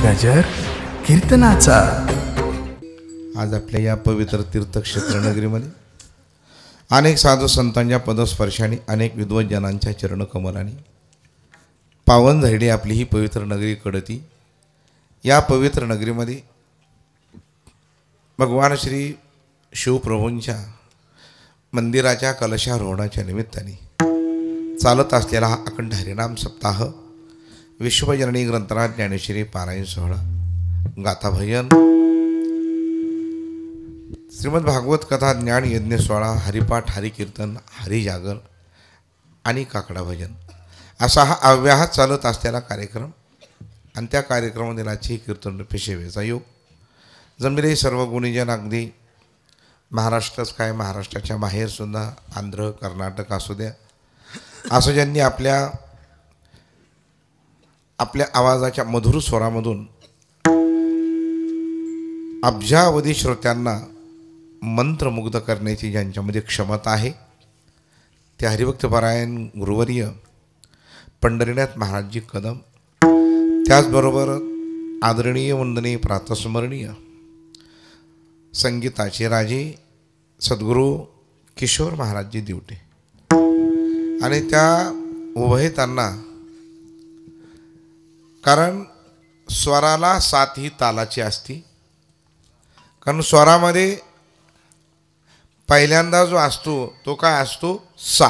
गजर कीर्तनाचा। आज आपल्या या पवित्र तीर्थक्षेत्र नगरीमध्ये अनेक साधू संतांच्या पदस्पर्शाने अनेक विद्वज्जनांच्या चरणकमलाने पावन झालेली आपली ही पवित्र नगरी कडती। या पवित्र नगरीमध्ये भगवान श्री शिवप्रभूंच्या मंदिराच्या कलशारोहणाच्या निमित्ताने चालत असलेला हा अखंड हरिनाम सप्ताह, विश्वजननी ग्रंथराज ज्ञानेश्वरी पारायण सोहळा, गाथा भजन, श्रीमद भागवत कथा, ज्ञान यज्ञ सोहळा, हरिपाठ, हरिकीर्तन, हरिजागर आणि काकडा भजन असा हा अव्याहत चालत असलेला कार्यक्रम। आणि त्या कार्यक्रमामध्ये आजची कीर्तन पेशवेचा योग जमलेले सर्व गुणीजन, अगदी महाराष्ट्रच काय महाराष्ट्राच्या बाहेरसुद्धा आंध्र कर्नाटक असू द्या, असं ज्यांनी आपल्या आवाजाच्या मधुर स्वरामधून अब्जावधी श्रोत्यांना मंत्रमुग्ध करण्याची ज्यांच्यामध्ये क्षमता आहे ते हरिभक्तपरायण गुरुवर्य पंढरीनाथ महाराजजी कदम, त्याचबरोबर आदरणीय वंदनीय प्रातस्मरणीय संगीताचे राजे सद्गुरू किशोर महाराजजी दिवटे आणि त्या उभयतांना, कारण स्वराला सात ही तालाची असती। कारण स्वरामध्ये पहिल्यांदा जो असतो तो काय असतो, सा,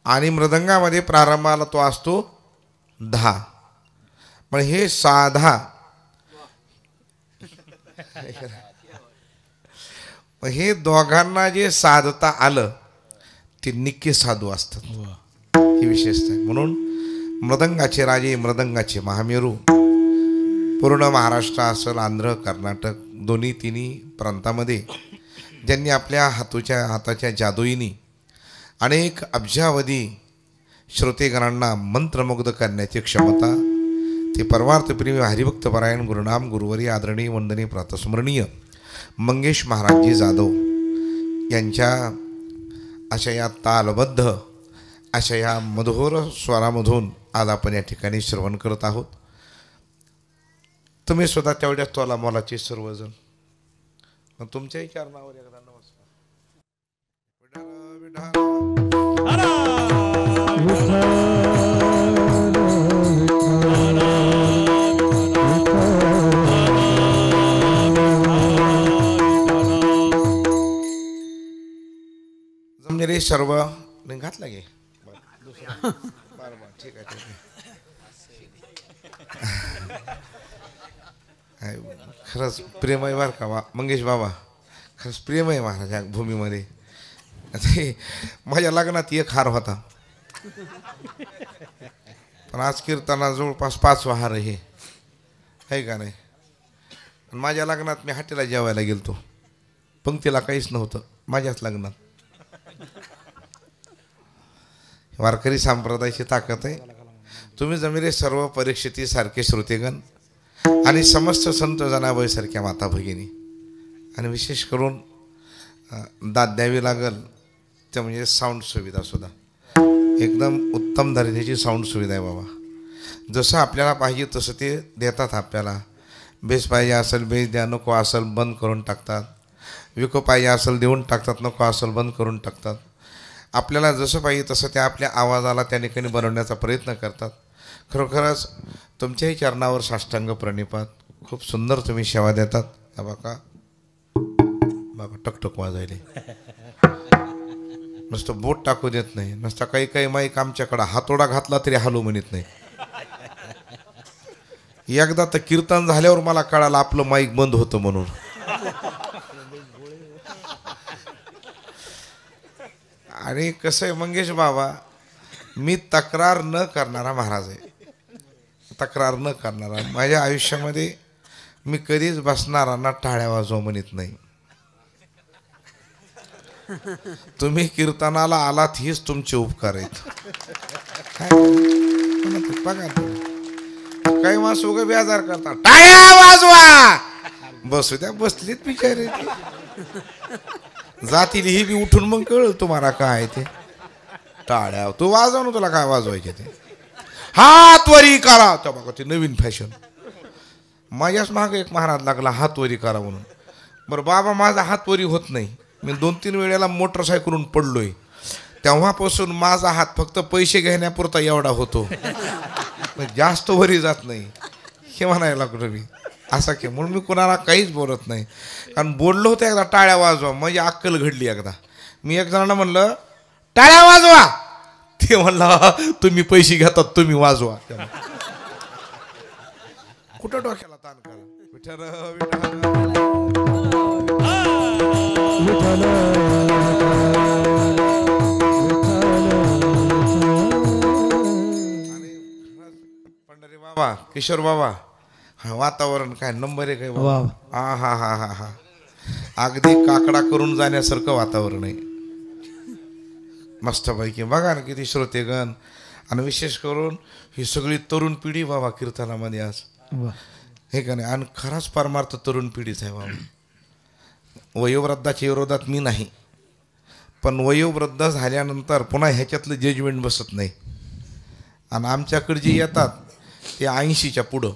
आणि मृदंगामध्ये प्रारंभाला तो असतो धा। पण हे साधा, हे दोघांना जे साधता आलं ते निक्के साधू असतात, ही विशेषता आहे। म्हणून मृदंगाचे राजे, मृदंगाचे महामेरू पूर्ण महाराष्ट्र असेल, आंध्र कर्नाटक दोन्ही तिन्ही प्रांतामध्ये ज्यांनी आपल्या हाताच्या जादूईनी अनेक अब्जावधी श्रोतेगणांना मंत्रमुग्ध करण्याची क्षमता, ते परमार्थप्रेमी हरिभक्तपरायण गुरुनाम गुरुवरी आदरणीय वंदनीय प्रातस्मरणीय मंगेश महाराजजी जाधव यांच्या अशा या तालबद्ध अशा या मधुर स्वरामधून आज आपण या ठिकाणी श्रवण करत आहोत। तुम्ही स्वतः तेवढ्या तोला मोलाचे सर्वजण तुमच्याही चरणावर एकदा नमस्कार। जमलेले सर्व घातला गे ठीक आहे, खरंच प्रेम आहे बरं का मंगेश बाबा, खरंच प्रेम आहे महाराज या भूमीमध्ये। माझ्या लग्नात एक हार होता, पण आज कीर्तना जवळपास 5 हार हे आहे का नाही। माझ्या लग्नात मी हाटेला जेवायला गेलतो, पंक्तीला काहीच नव्हतं माझ्याच लग्नात। वारकरी संप्रदायाची ताकद आहे। तुम्ही जमिले सर्व परीक्षिती सारखे श्रोतेगण आणि समस्त संत जनाबाई सारख्या माता भगिनी, आणि विशेष करून दाद द्यावी लागल ते म्हणजे साऊंड सुविधा सुद्धा एकदम उत्तम दर्जाची साऊंड सुविधा आहे बाबा। जसं आपल्याला पाहिजे तसं ते देतात आपल्याला। बेस पाहिजे असेल बेस द्या, नको असेल बंद करून टाकतात, विको पाहिजे असेल देऊन टाकतात, नको असेल बंद करून टाकतात। आपल्याला जसं पाहिजे तसं त्या आपल्या आवाजाला त्या ठिकाणी बनवण्याचा प्रयत्न करतात। खरोखरच तुमच्याही चरणावर साष्टांग प्रणिपात, खूप सुंदर तुम्ही सेवा देतात। बघा बघा टकटक वाजायले, नुसतं बोट टाकू देत नाही, नुसतं काही माईक आमच्याकडं हातोडा घातला तरी हालू म्हणत नाही। एकदा तर कीर्तन झाल्यावर मला कळालं आपलं माईक बंद होतं म्हणून। आणि कसं आहे मंगेश बाबा, मी तक्रार न करणारा महाराज आहे, तक्रार न करणारा। माझ्या आयुष्यामध्ये मी कधीच बसणारांना टाळ्या वाजव म्हणत नाही। तुम्ही कीर्तनाला आलात हीच तुमचे उपकार आहेत। बघा काही माणसं उगा बेजार करतात, टाळ्या वाजवा, बसू द्या, बसलीत बिचारे जातील ही बी उठून, मग कळलं तुम्हाला काय ते। टाळ्या तू वाजव ना, तुला काय वाजवायचे ते, हात वरी करा, तर बघा ते नवीन फॅशन, माझ्याच मागे एक महाराज लागला हात वरी करा म्हणून. बरं बाबा माझा हात वरी होत नाही, मी 2-3 वेळेला मोटरसायकलून पडलोय. तेव्हापासून माझा हात फक्त पैसे घेण्यापुरता एवढा होतो, जास्त वरी जात नाही हे म्हणायला लागलो मी. असा की म्हणून मी कुणाला काहीच बोलत नाही. कारण बोललो होतं एकदा टाळ्या वाजवा, म्हणजे अक्कल घडली एकदा. मी एक जणांना म्हणलं टाळ्या वाजवा, ते म्हणला तुम्ही पैसे घेतात तुम्ही वाजवा. कुठं डोक्याला ताण करा. विठ्ठल आणि पंढरी बाबा, किशोर बाबा, वातावरण काय नंबर आहे काय बाबा. हा हा हा हा हा अगदी काकडा करून जाण्यासारखं वातावरण आहे मस्तपैकी. बघा ना किती श्रोतेगण, आणि विशेष करून ही सगळी तरुण पिढी बाबा कीर्तनामध्ये आज हे का नाही. आणि खराच परमार्थ तरुण पिढीच आहे बाबा. वयोवृद्धाच्या विरोधात मी नाही, पण वयोवृद्ध झाल्यानंतर पुन्हा ह्याच्यातलं जजमेंट बसत नाही. आणि आमच्याकडे जे येतात ते 80च्या पुढं,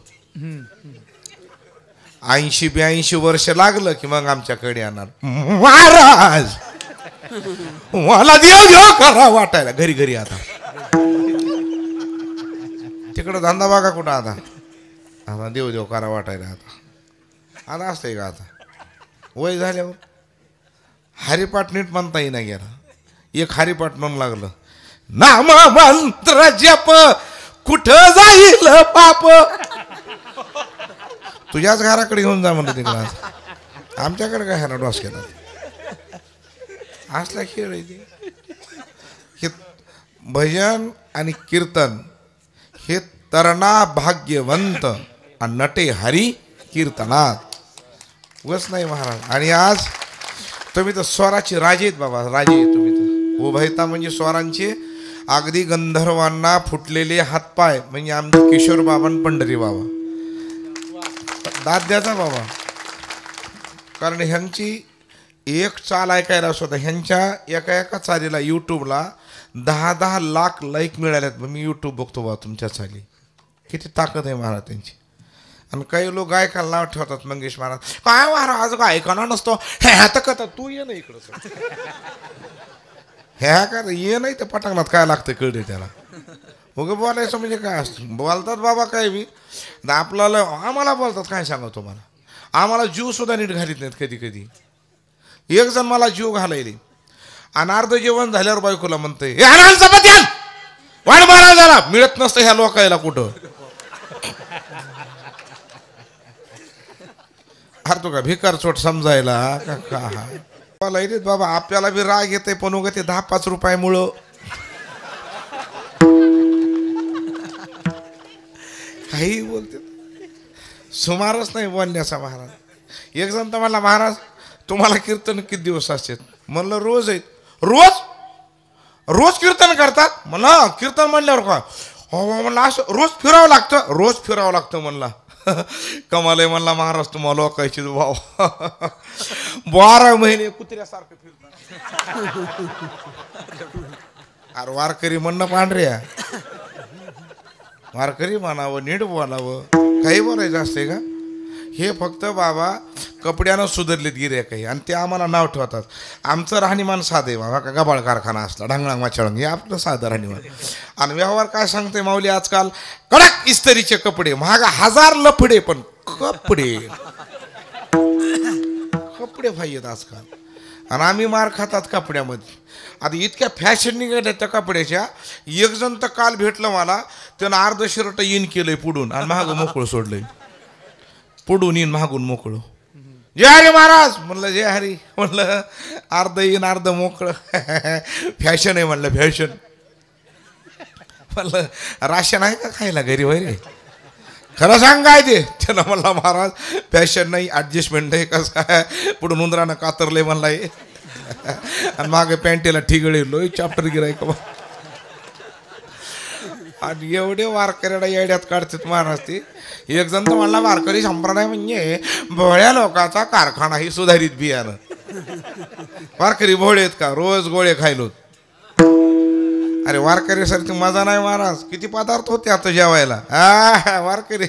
80-82 वर्ष लागलं की मग आमच्याकडे येणार. महाराज मला देव करा वाटायला घरी घरी. आता तिकडं धंदा बघा कुठं आता. आता देव करा वाटायला. आता असतंय का. आता वय झाल्यावर हरिपाठ नीट म्हणता येईना गेला. एक हरिपाठ म्हणून लागलं, नाम मंत्र जप कुठं जाईल पाप. तुझ्याच घराकडे घेऊन जा म्हणलं तिकडं. आमच्याकडे काय ह्याला डॉस केला असला खेळ आहे ते. भजन आणि कीर्तन हे तरणा भाग्यवंत आणि नटे हरी कीर्तनात उगच नाही महाराज. आणि आज तुम्ही तर स्वराचे राजे आहेत बाबा, राजे आहेत तुम्ही तर. उभयता म्हणजे स्वरांचे अगदी गंधर्वांना फुटलेले हातपाय म्हणजे आमचे किशोर बाबा आणि पंढरी बाबा. दाद्याचा बाबा, कारण ह्यांची एक चाल ऐकायला सुद्धा ह्यांच्या एका चालीला यूट्यूबला 10-10 लाख लाईक मिळाल्यात. मी यूट्यूब बघतो बा तुमच्या चाली. किती ताकद आहे महाराज त्यांची. आणि काही लोक गायकाला नाव ठेवतात मंगेश महाराज. काय महाराज गायकाना नसतो ह्या तर कथा. तू ये ना इकडं ह्या का ये नाही तर पटांगणात काय लागतं कळते त्याला. उगं बोलायचं म्हणजे काय असतं. बोलतात बाबा काय बी आपल्याला, आम्हाला बोलतात काय सांगा तुम्हाला. आम्हाला जीव सुद्धा नीट घालीत नाहीत कधी कधी. एक जण मला जीव घालायले आणि अर्ध जेवण झाल्यावर बायकोला म्हणतंय चपाती आण वाढ महाराजाला. मिळत नसतं ह्या लोकायला कुठं. अरे तो का भिकार चोट समजायला का बोला येत बाबा. आपल्याला बी राग येते पण उगा ते 10-5 रुपयामुळं काही बोलते. सुमारच नाही बोलण्याचा महाराज. एक जण तर म्हणला महाराज तुम्हाला कीर्तन किती दिवस असतात. म्हणलं रोज आहेत. रोज कीर्तन करतात. म्हणलं कीर्तन म्हणल्यावर का हो म्हणलं असं रोज फिरावं लागतं. रोज फिरावं लागतं म्हणला. कमाल आहे म्हणला महाराज तुम्हाला लोकायची भाव. 12 महिने कुत्र्यासारखं फिरतात. अरे वारकरी म्हणणं पांढऱ्या वारकरी म्हणावं, नीट बोलावं, काही बोलायचं असते का. हे फक्त बाबा कपड्यानं सुधरलेत गिऱ्या काही. आणि ते आम्हाला नाव ठेवतात. आमचं राहणीमान साधं आहे बाबा. का गबाळ कारखाना असला ढंगळांग माचळंग हे आपलं साधं राहणीमान. आणि व्यवहार काय सांगते माऊली आजकाल कडक इस्त्रीचे कपडे महाग 1000 लफडे पण कपडे पाहिजेत आजकाल. आणि आम्ही मार खातात कपड्यामध्ये. आता इतक्या फॅशन निघाल्या त्या कपड्याच्या. एक जण तर काल भेटलं मला, त्यानं अर्ध शर्ट इन केलंय पुढून आणि महाग मोकळं सोडलंय. पुढून इन मागून मोकळं. जय हरी महाराज म्हणलं. जय हरी म्हणलं. अर्ध इन अर्ध मोकळं फॅशन आहे म्हणलं. फॅशन म्हणलं राशन आहे का खायला घरी वगैरे. खरं सांग काय ते. त्यानं म्हणला महाराज फॅशन नाही ॲडजस्टमेंट नाही. कसं काय पुढून उंदरानं कातरलंय म्हणला हे. आणि मागे पॅन्टीला ठिगळे लोय चाप्टर गिरायक. आणि एवढे वारकऱ्याला येड्यात काढतात महाराज ते. एक जण तर म्हणला वारकरी संप्रदाय म्हणजे भोळ्या लोकांचा कारखाना ही सुधारित बियाणं. वारकरी भोळे आहेत का. रोज गोळे खायलो. अरे वारकरीसारखी मजा नाही महाराज. किती पदार्थ होते आता जेवायला. वारकरी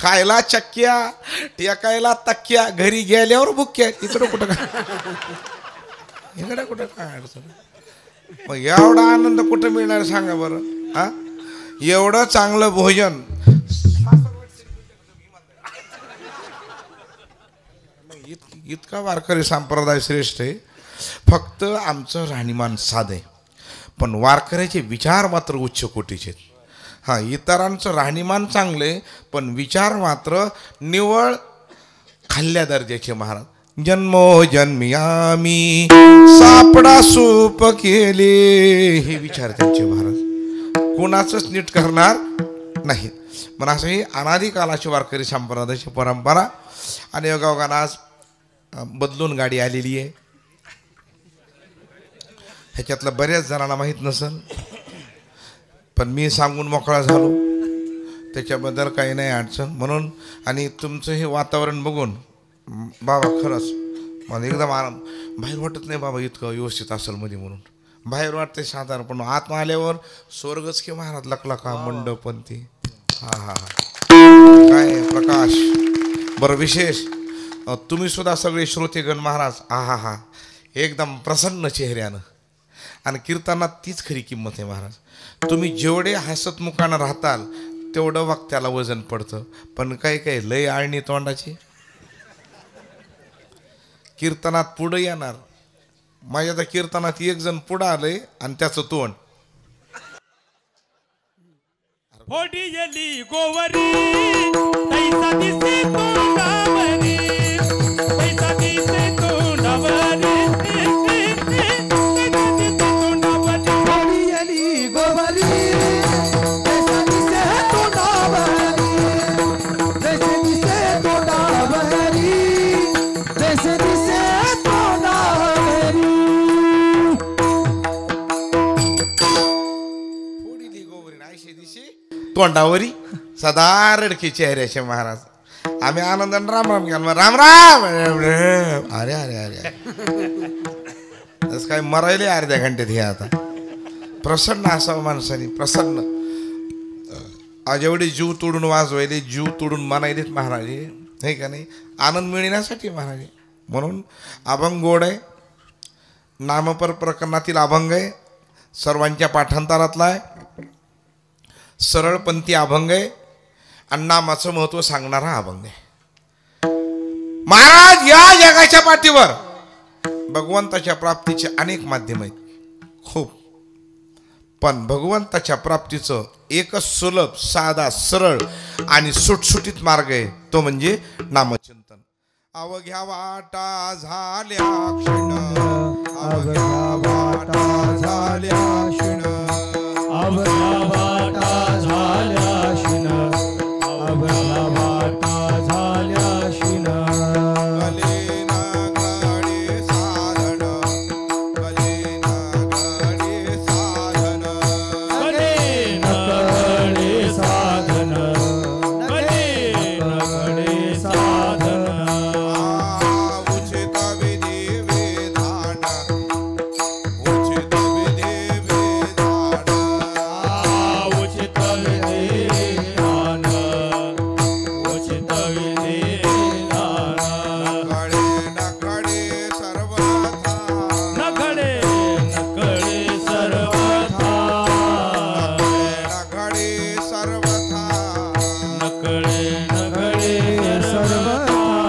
खायला चक्क्या, टेकायला तक्क्या, घरी गेल्यावर बुक्क्या. इकडं कुठं काय, इकडं कुठं काय अडचण. मग एवढा आनंद कुठं मिळणार सांगा बरं. हा, एवढं चांगलं भोजन. इतका वारकरी संप्रदाय श्रेष्ठ आहे. फक्त आमचं राहणीमान साधं आहे, पण वारकऱ्याचे विचार मात्र उच्च कोटीचे. हां, इतरांचं राहणीमान चांगले पण विचार मात्र निवळ खाल्ल्या दर्जाचे. महाराज जन्मोजन्मी आम्ही सापडा सूप केले, हे विचार त्यांचे. महाराज कोणाचंच नीट करणार नाही. पण असं ही अनादिकालाची वारकरी संप्रदायाची परंपरा. आणि योगायोगानं आज बदलून गाडी आलेली आहे. ह्याच्यातलं बऱ्याच जणांना माहीत नसेल, पण मी सांगून मोकळा झालो, त्याच्याबद्दल काही नाही अडचण म्हणून. आणि तुमचं हे वातावरण बघून बाबा खरंच मला एकदम आराम. बाहेर वाटत नाही बाबा इतकं व्यवस्थित असेल मध्ये म्हणून. बाहेर वाटते साधारण, पण आत आल्यावर स्वर्गच की महाराज. लकलका मंडप पण ती. हा हा हा, काय प्रकाश. बरं, विशेष तुम्ही सुद्धा सगळे श्रोतेगण महाराज हा हा एकदम प्रसन्न चेहऱ्यानं. आणि कीर्तनात तीच खरी किंमत आहे महाराज. तुम्ही जेवढे हसतमुखानं राहताल तेवढं वक्त्याला वजन पडतं. पण काही काही लय आळणी तोंडाची कीर्तनात पुढं येणार. माझ्या त्या कीर्तनात एक जण पुढं आलंय आणि त्याचं तोंड गोवरी तैसा दिसे तोंडावरी, तैसा दिसे तोंडावरी, तोंडावरी सदा रडकी चेहऱ्याचे महाराज. आम्ही आनंदाने राम राम घ्याल. राम राम. अरे अरे अरे तस काय मरायले अर्ध्या घंट्यात हे. आता प्रसन्न असावं माणसाने, प्रसन्न. आज एवढे जीव तोडून वाजवायले, जीव तोडून म्हणायलेत महाराज, हे का नाही, आनंद मिळण्यासाठी महाराज. म्हणून अभंग गोड आहे. नामपर प्रकरणातील अभंग आहे, सर्वांच्या पाठांतरातला आहे. सरळपंथी अभंग आहे आणि नामाचं महत्व सांगणारा अभंग आहे. महाराज या जगाच्या पाठीवर भगवंताच्या प्राप्तीचे अनेक माध्यम आहेत, खूप. पण भगवंताच्या प्राप्तीचं एकच सुलभ, साधा, सरळ आणि सुटसुटीत मार्ग आहे, तो म्हणजे नामचिंतन. अवघ्या वाटा झाल्या क्षण, अवघ्या वाटा झाल्या क्षण, अवघ्या वाटा झाल्या शिन, अवघ्या वाटा झाल्या शिन. कले ना गडे साधन, कले ना गडे साधन, कले न गडे साधन, कले न गडे साधन. उचित विधी विधान, उचित विधी विधान, उचित विधान, उचित विधान. गडे न गडे सर्वथा, नकडे नकडे सर्वथा, न गडे सर्वथा, नकडे नकडे सर्वथा.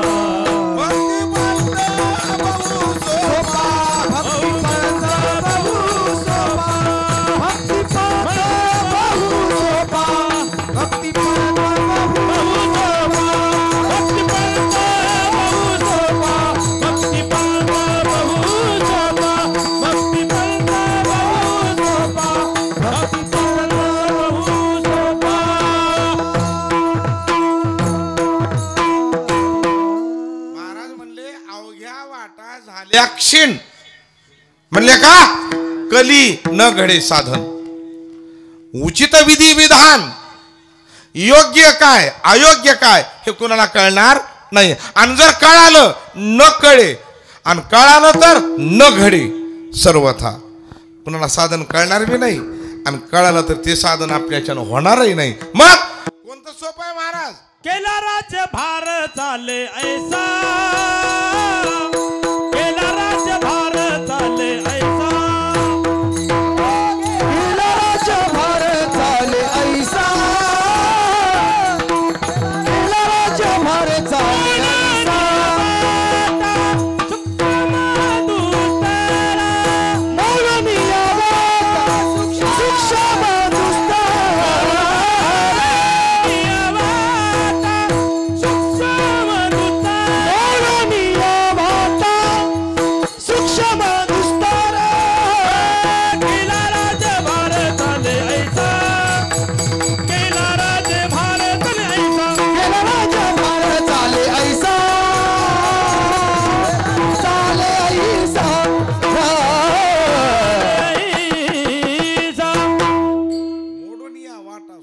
महाराज म्हणले अवघ्या वाटा झाल्या क्षीण. म्हणले का? कली न घडे साधन. उचित विधी विधान, योग्य काय अयोग्य काय हे कुणाला कळणार नाही. आणि जर कळालं न कळे, आणि कळालं तर न घडे सर्वथा. कुणाला साधन कळणार बी नाही आणि कळालं तर ते साधन आपल्याच्यानं होणारही नाही. मग कोणतं सोपं आहे महाराज? केला राज्य भार चाले ऐसा, केला राज्य भार चाले ऐसा, केला राज्य भार चाले ऐसा, केला राज्य भार चाले ऐसा, मौलमिया वाटा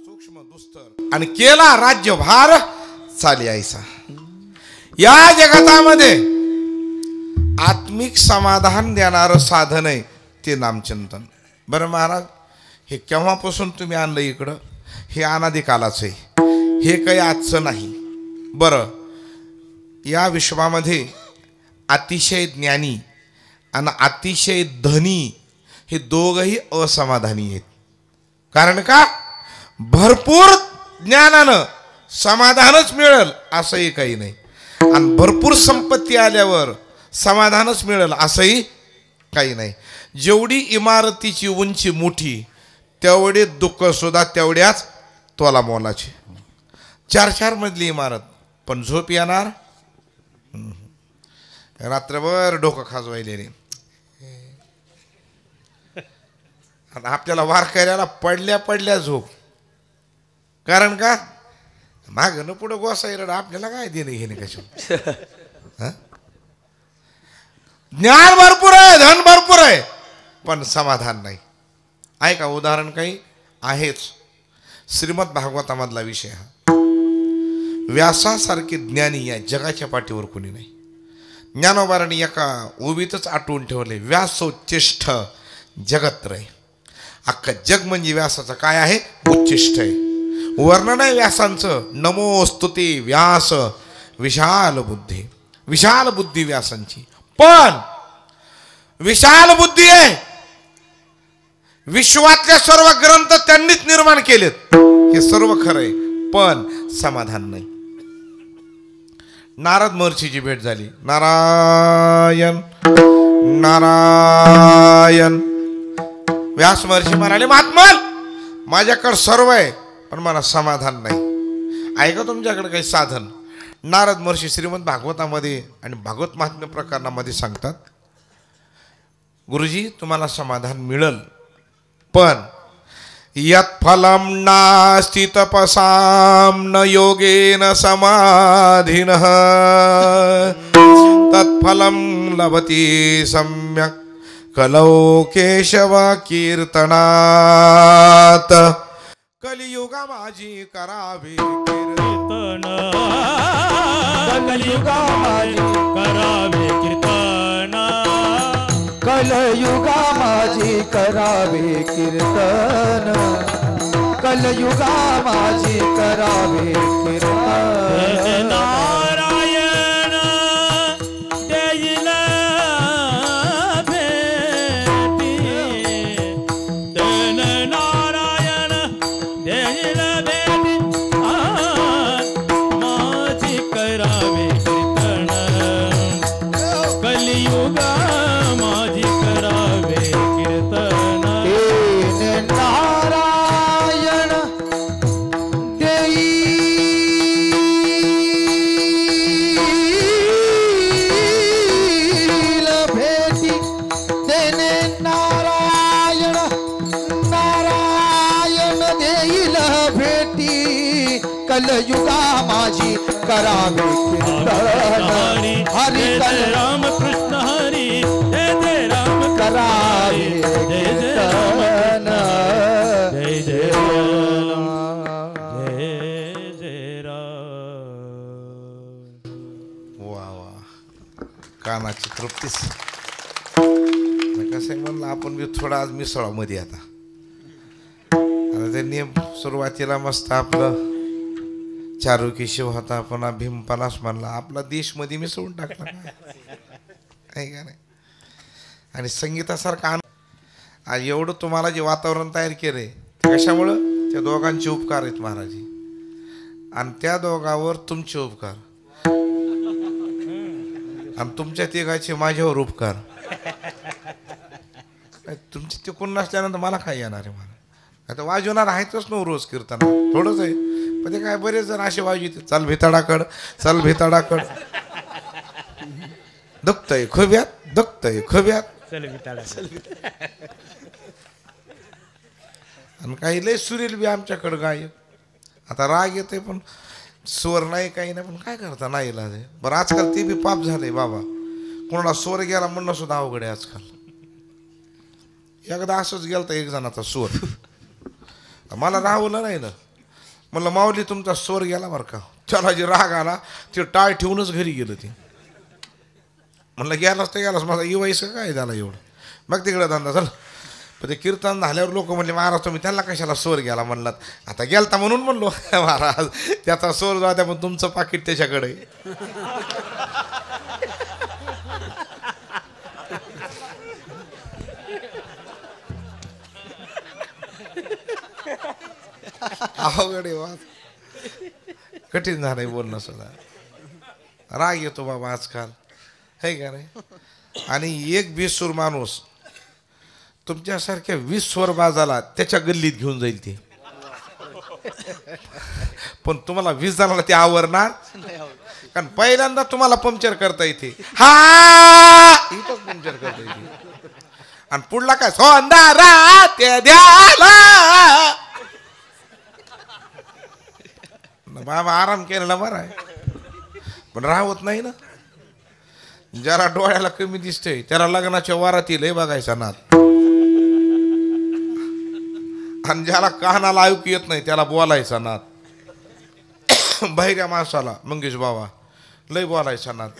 सूक्ष्म आणि केला राज्यभार चाले ऐसा. या जगतामध्ये आत्मिक समाधान देणारं साधन आहे ते नामचिंतन. बरं महाराज, हे केव्हापासून तुम्ही आणलं इकडं? हे अनादिकालाचं आहे, हे काही आजचं नाही. बरं, या विश्वामध्ये अतिशय ज्ञानी आणि अतिशय धनी हे दोघंही असमाधानी आहेत. कारण का? भरपूर ज्ञानानं समाधानच मिळेल असंही काही नाही, आणि भरपूर संपत्ती आल्यावर समाधानच मिळेल असंही काही नाही. जेवढी इमारतीची उंची मोठी तेवढे दुःख सुद्धा तेवढ्याच तोला मोलाचे. 4-4 मजली इमारत, पण झोप येणार? रात्रभर डोकं खाजवायले रे. आणि आपल्याला वारकऱ्याला पडल्या पडल्या झोप. कारण का? मागं पुढं गोसाईरड, आपल्याला काय देणे घेणे कशा. ज्ञान भरपूर आहे, धन भरपूर आहे, पण समाधान नाही. ऐका उदाहरण काही आहेच. श्रीमद भागवतामधला विषय हा. व्यासासारखे ज्ञानी या जगाच्या पाठीवर कोणी नाही. ज्ञानोबारांनी एका उभीतच आटवून ठेवले, व्यासोच्चिष्ठ जगत्रय. अख्खा जग म्हणजे व्यासाचं काय आहे? उच्चिष्ठ आहे. वर्णन आहे व्यासांचं, नमोस्तुते व्यास विशाल बुद्धी. विशाल बुद्धी व्यासांची, पण विशाल बुद्धी आहे. विश्वातले सर्व ग्रंथ त्यांनीच निर्माण केलेत, हे सर्व खरं आहे, पण समाधान नाही. नारद महर्षीची भेट झाली. नारायण नारायण. व्यास महर्षी म्हणाले, महात्मन माझ्याकडे सर्व आहे, पण मला समाधान नाही. आहे का तुमच्याकडे काही साधन? नारद महर्षी श्रीमद भागवतामध्ये आणि भागवत महात्म्य प्रकरणामध्ये सांगतात, गुरुजी तुम्हाला समाधान मिळेल, पण यत् फलम नास्ति तपसाम न योगेन समाधिनः तत्फलम लभते सम्यक कलौ केशव कीर्तनात. कलियुगा माझी करावे कीर्तन, कलियुगा माझी करावे कीर्तन, कलयुगा माझी करावे कीर्तन, कलयुगा माझी करावे कीर्तन. नारायण देईल भेटी, धन नारायण देईल भेटी, माझी करावे कीर्तन, कलियुगा माझी करावे कीर्तन. नारायण देईल भेटी, देने नारायण, नारायण देईल भेटी, कलयुगा माझी करावे कीर्तन. हरि जय राम कृष्ण हरी, जय जय राम करावे जय जय राम कीर्तन. जय जय राम, जय जय राम. वा वा, कानाची तृप्तीच. कसं आहे म्हणलं, आपण बी थोडा आज मिसळामध्ये आता त्यांनी सुरुवातीला मस्त आपलं चारू केशव होता, पुन्हा भीमपलास म्हणला, आपला देश मध्ये मिसळून टाकला आहे का नाही. आणि संगीतासारखा आज एवढं तुम्हाला जे वातावरण तयार केलंय कशामुळं? त्या दोघांचे उपकार आहेत महाराजी, आणि त्या दोघांवर तुमचे उपकार, आणि तुमच्या तिघाचे माझ्यावर उपकार. तुमचे तिकून नसल्यानंतर मला काय येणार आहे? मला आता वाजवणार आहेतच न रोज कीर्तन, थोडंच आहे पण ते काय बरेच जण असे वाजवते, चल भिताडाकड, चल भिताडाकड, दुखतंय खोब्यात, दुखतंय खोब्यात, आणि काही लय सुरेल बी आमच्याकडं गायक. आता राग येतोय पण स्वर नाही, काही नाही, पण काय करता नाही इलाज आहे. बरं आजकाल ते बी पाप झालंय बाबा, कोणाला स्वर गेला म्हणणं सुद्धा अवघड आहे आजकाल. एकदा असंच गेलं तर एक जणाचा स्वर, मला राहवलं नाही ना, म्हणलं माऊली तुमचा स्वर गेला बरं का. त्याला जे राग आला ते टाळ ठेवूनच घरी गेलं. ते म्हणलं गेलाच तर गेलास, माझा इवायस काय झाला एवढं, मग तिकडे धंदा झाला. पण ते कीर्तन झाल्यावर लोक म्हणले महाराज तुम्ही त्यांना कशाला स्वर गेला? म्हणलात आता गेलता म्हणून म्हणलो महाराज त्याचा स्वर जाऊ द्या, पण तुमचं पाकिट त्याच्याकडे. अवघड वाद कठीण झालंय बोलणं सुद्धा. राग येतो बाबा आजकाल, है का नाही. आणि एक बेसूर माणूस तुमच्यासारख्या 20 स्वर बाजाला त्याच्या गल्लीत घेऊन जाईल ते, पण तुम्हाला 20 जणांना ते आवरणार, कारण पहिल्यांदा तुम्हाला पंक्चर करता येते, हा इथंच पंक्चर करता येते, आणि पुढला काय सोंदारा ते द्याला. बाबा आराम केलेला बरा आहे, पण राहत नाही ना. जरा डोळ्याला कमी दिसतंय त्याला लग्नाच्या वारातील हे बघायचा नाद, आणि ज्याला कानाला ऐकू येत नाही त्याला बोलायचा नाद. बहिऱ्या माणसाला मंगेश बाबा लय बोलायचा नाद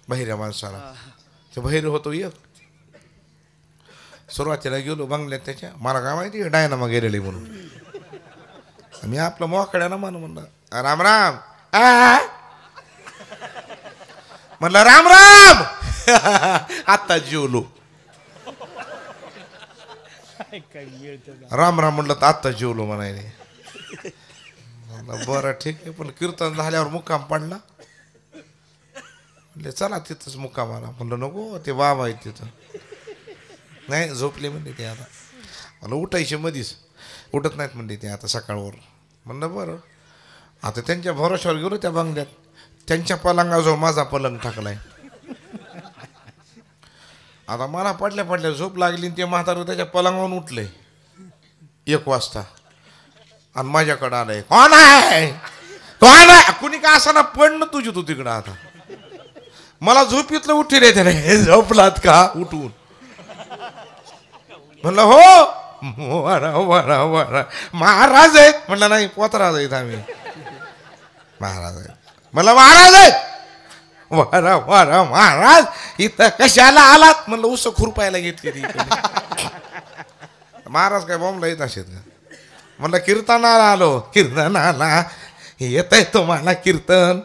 बहिऱ्या माणसाला. ते बहिर होतो एक. सुरुवातीला गेलो बंगल्यात त्याच्या, मला काय माहिती डायनामा गेलेली म्हणून. मी आपलं मोकळ्यानं म्हणलं राम राम, म्हणलं राम राम. आता जेवलो, राम राम म्हणलं तर आत्ता जेवलो म्हणायले. बरं ठीक आहे, पण कीर्तन झाल्यावर मुक्काम पडला. म्हणले चला तिथंच मुक्काम आला. म्हणलं नको ते बाबा आहेत तिथं. नाही झोपले म्हणले ते आता. मला उठायचे मधीच, उठत नाहीत म्हणले ते आता सकाळवर. म्हणलं बरं. आता त्यांच्या भरोश्यावर गेलो त्या बंगल्यात. त्यांच्या पलंगाजवळ माझा पलंग टाकलाय. आता मला पडल्या पडल्या झोप लागली, ते म्हातारं त्याच्या पलंगावरून उठले 1 वाजता आणि माझ्याकडं आलंय. कोण आहे कोण आहे? कुणी का असं ना पडणं तुझी तू तिकडं. आता मला झोपीतलं उठी रे त्याने. झोपलात का? उठून म्हणलं हो. वरा वरा वरा महाराज आहेत. म्हणलं नाही पोतराज आहेत आम्ही. महाराज आहेत. म्हणलं महाराज आहेत. वरा वरा महाराज इथं कशाला आलात? म्हणलं उस खुरपायला घेतली ती. महाराज काय बॉम्बला येत असेल का? म्हणलं कीर्तनाला आलो. कीर्तनाला येत आहे तुम्हाला कीर्तन?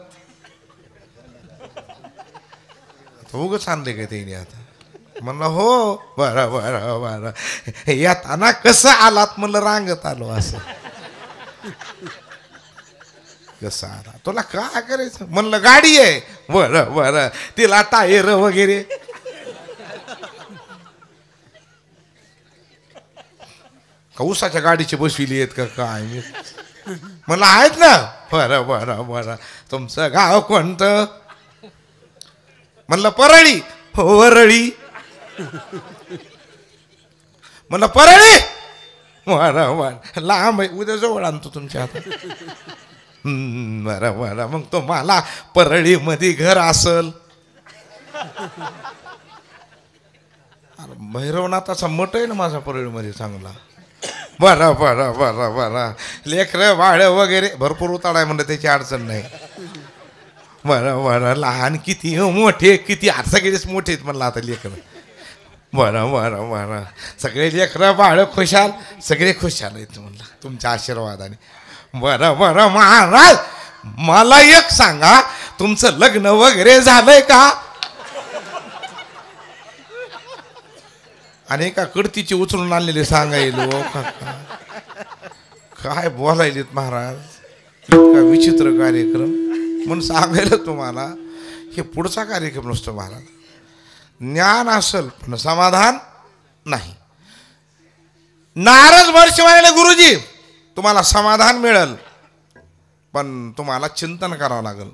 उगच आणले काय ते आता? म्हणलं हो. बरं बरं बरं. येताना कसं आलात? म्हणलं रांगत आलो. असं कसं आला? तुला काय करायचं? म्हणलं गाडी आहे. बरं बरं. तिला टायर वगैरे? का उसाच्या गाडीची बसविली आहेत का काय? मी म्हणलं आहेत ना. बरं बरं बरं. तुमचं गाव कोणतं? म्हणलं परळी. हो वरळी. म्हणलं परळी. बरं बरं. लांब आहे. उद्या जवळ आणतो तुमच्या हातात. बरं बरं. मग तुम्हाला परळी मध्ये घर असल? भैरवनाथाचा मठ आहे ना माझा परळीमध्ये चांगला. बरं बरं बरं बरं. लेकरं बाळ वगैरे भरपूर उताळ आहे. म्हणलं त्याची अडचण नाही. बरं बरं. लहान किती मोठे किती? सगळेच मोठे आहेत म्हणलं आता लेकरं. बरं बरं बरं सगळे लेकरं बाळ खुशाल सगळे खुशाल आहेत म्हणलं तुमच्या आशीर्वादाने. बरं बरं महाराज मला एक सांगा तुमचं लग्न वगैरे झालंय का? आणि एका कडतीची उचलून आणलेले सांगायलो काय बोलायलेत महाराज. इतका विचित्र कार्यक्रम म्हणून सांगायला तुम्हाला हे पुढचा कार्यक्रम नसतो महाराज. ज्ञान असेल पण समाधान नाही. नाराज वर्ष म्हणाले गुरुजी तुम्हाला समाधान मिळेल पण तुम्हाला चिंतन करावं लागेल.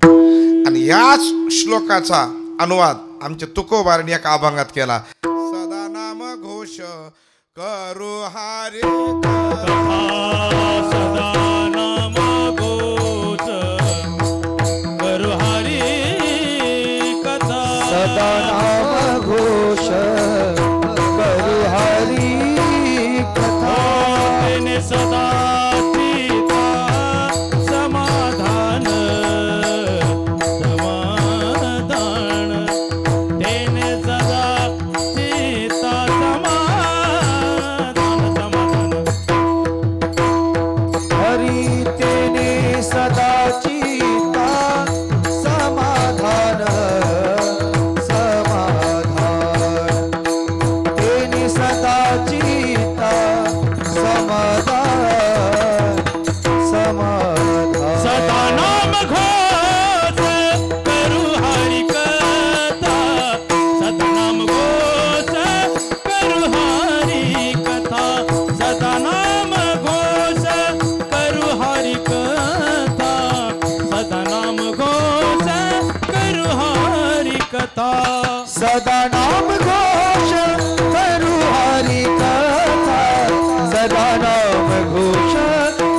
आणि याच श्लोकाचा अनुवाद आमचे तुकोबारांनी एका अभंगात केला. सदा नाम घोष करू हारे सदा नाम घोष करू हरी कथा. सदा नाम घोष करू हरी कथा. तेने सदा चित्ता समाधान समाधान. तेने सदा चित्ता समाधान समाधान. हरी तेने सदा चित्ता समाधान समाधान. तेने सदा चित्ता समाधान समाधान. सदा नाम घोष करू हरि कथा. सदा नाम घोष करू हरि कथा. सदा नाम घोष करू हरि कथा. सदा नाम घोष करू हरि कथा. सदा नाम घोष करू हरि कथा. सदा नाम घोष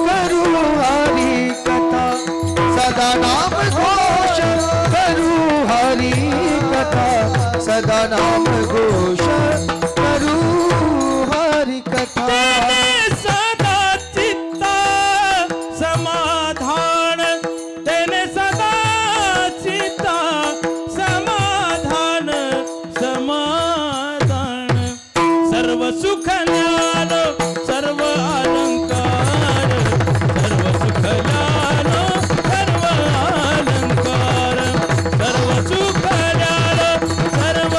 करू हरि कथा. सदा नाम घोष करू हरि कथा. सदा नाम घोष करू हरि कथा. तेने सदा चित्ता समाधान. तेने सदा चित्ता समाधान समाधान. सर्व सुख ज्ञान सर्व अलंकार. सर्व सुख ज्ञान सर्व अलंकार. सर्व सुख ज्ञान सर्व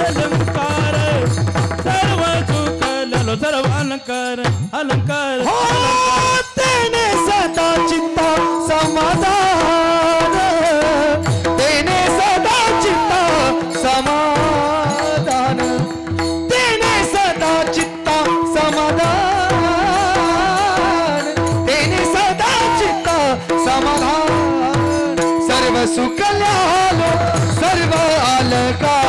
अलंकार. सर्व सुख लालो सर्व अलंकार अलंकार. हो तेने सदा चित्ता समाधान. तेने सदा चित्ता समाधान. तेने सदा चित्ता समाधान. तेने सदा चित्ता समाधान. सर्व सुख लालो सर्व अलंकार.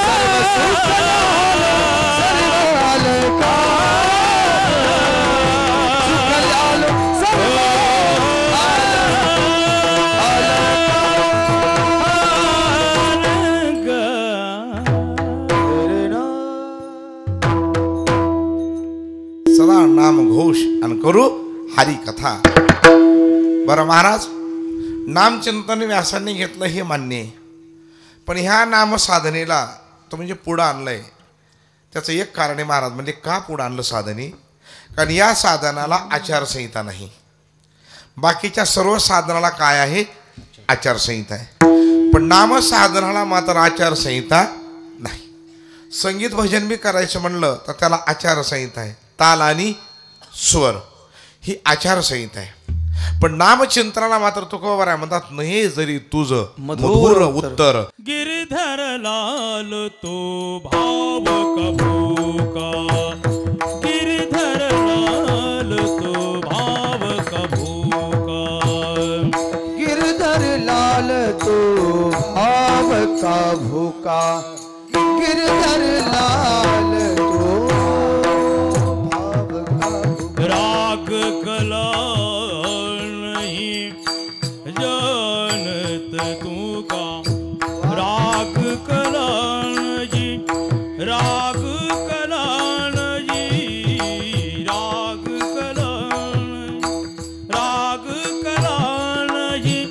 सर्व सुख लालो सर्व अलंकार. सुख लालो सर्व सदा नाम घोष आणि करू हरी कथा. बरं महाराज नामचिंतन व्यासांनी घेतलं हे मान्य आहे पण ह्या नामसाधनेला तो म्हणजे पुढं आणलंय त्याचं एक कारण आहे महाराज. म्हणजे का पुढं आणलं साधने? कारण या साधनाला आचारसंहिता नाही. बाकीच्या सर्व साधनाला काय आहे? आचारसंहिता आहे. पण नामसाधनाला मात्र आचारसंहिता नाही. संगीत भजन बी करायचं म्हणलं तर त्याला आचारसंहिता आहे. ताल आणि स्वर ही आचारसंहिता आहे. पण नामचिंतनाला मात्र तुकोबाराय म्हणतात नाही जरी तुझं मधुर उत्तर. गिरधर लाल तो भाव कभूका. गिरधर लाल तो भाव कभूका. गिरधर लाल तो भाव का भूका. गिरधर लाल तो भाव का भूका. राग कला नहीं जानत तू का. राग कला नहीं राग कला नहीं राग कला नहीं राग कला नहीं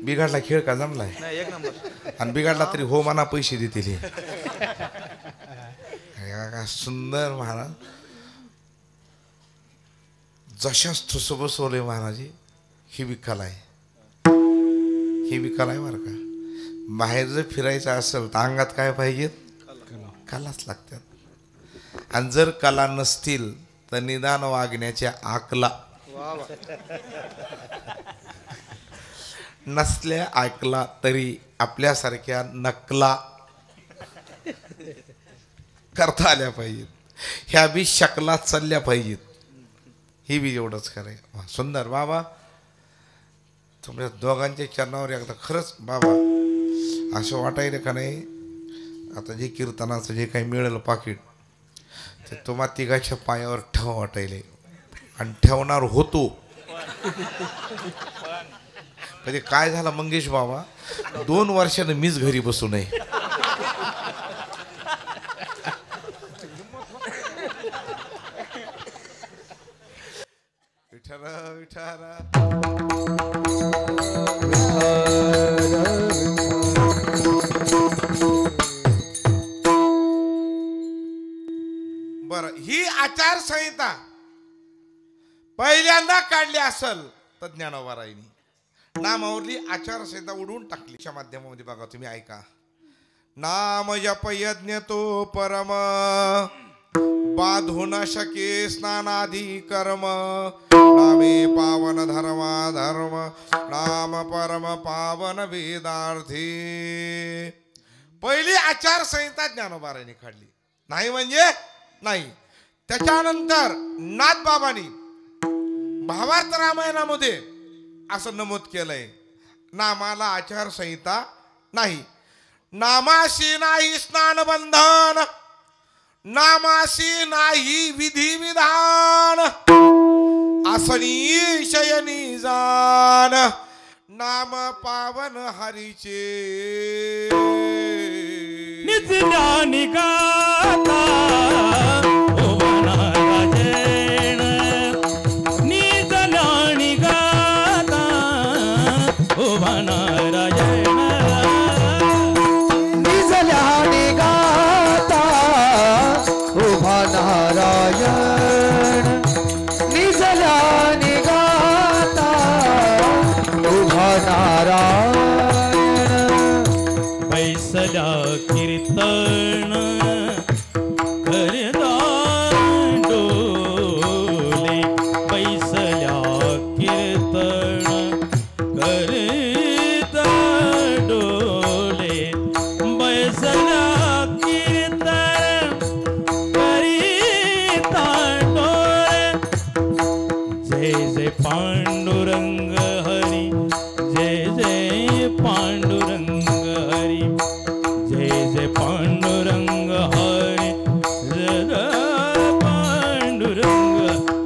बिघडला खेळ का जमलाय नाही एक नंबर. आणि बिघडला तरी हो म्हणा पैसे देतील हे. का सुंदर महाराज जशाच ठुस बसवले महाराज. ही बी कला आहे, ही बी कला आहे बरं का. बाहेर जर फिरायचं असेल तर अंगात काय पाहिजेत, कलाच लागतात. आणि जर कला नसतील तर निदान वागण्याच्या आकला नसल्या ऐकला तरी आपल्यासारख्या नकला करता आल्या पाहिजेत. ह्या बी शकला चालल्या पाहिजेत. ही बी एवढंच खरं आहे. सुंदर बाबा, तुमच्या दोघांच्या चरणावर एकदा खरंच बाबा असं वाटायला का नाही, आता जे कीर्तनाचं जे काही मिळेल पाकिट ते तुम्हा तिघाच्या पायावर ठेव वाटायले आणि ठेवणार होतो. म्हणजे काय झालं मंगेश बाबा, 2 वर्षानं मीच घरी बसू नये. विठारा विठारा बर. ही आचारसंहिता पहिल्यांदा काढली असल तर ज्ञानोबारायांनी नामावरली आचारसंहिता उडवून टाकली. च्या माध्यमामध्ये बघा तुम्ही ऐका. नाम जप यज्ञ तो परम बाधू न शके स्नानादी कर्म नामे पावन धर्मा धर्म नाम परम पावन वेदार्थी. पहिली आचारसंहिता ज्ञानोबारायांनी काढली. नाही म्हणजे नाही. त्याच्यानंतर नाथबाबांनी भावार्थ रामायणामध्ये असं नमूद केलंय, नामाला आचारसंहिता नाही. नामाशी नाही स्नानबंधन, नामाशी नाही विधी विधान, आसनी शयनी जान, नाम पावन हरीचे निज ज्ञानी गाता ओवाना राजेण. निज ज्ञानी गाता ओवाना राजेण. निजल्याने गाता उभा नारायण. निजल्याने गाता उभा नारायण. बैसल्या कीर्तन करता डोले. बैसल्या कीर्तन करता डोले. बैसल्या कीर्तन करिता डोले. जय जय पांडुरंग हरी, जय जय पांडुरंग हरी, जय जय पांडुरंग हरी, जय जय पांडुरंग.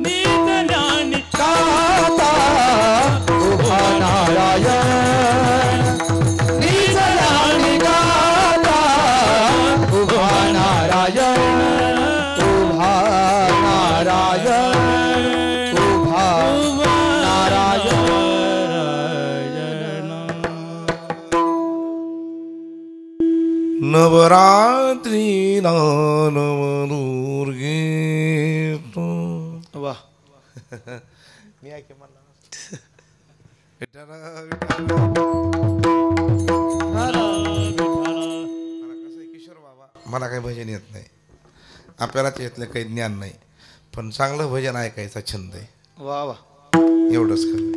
निज ज्ञानी गाता उभा नारायण. निजल्याने गाता उभा नारायण. उभा नारायण. उभा नारायण. नवरात्री नवदुर्गे. वा. मी ऐके मला किशोर बाबा, मला काही भजन येत नाही, आपल्याला त्यातलं काही ज्ञान नाही, पण चांगलं भजन ऐकायचा छंद आहे. वा वा. एवढंच खरं.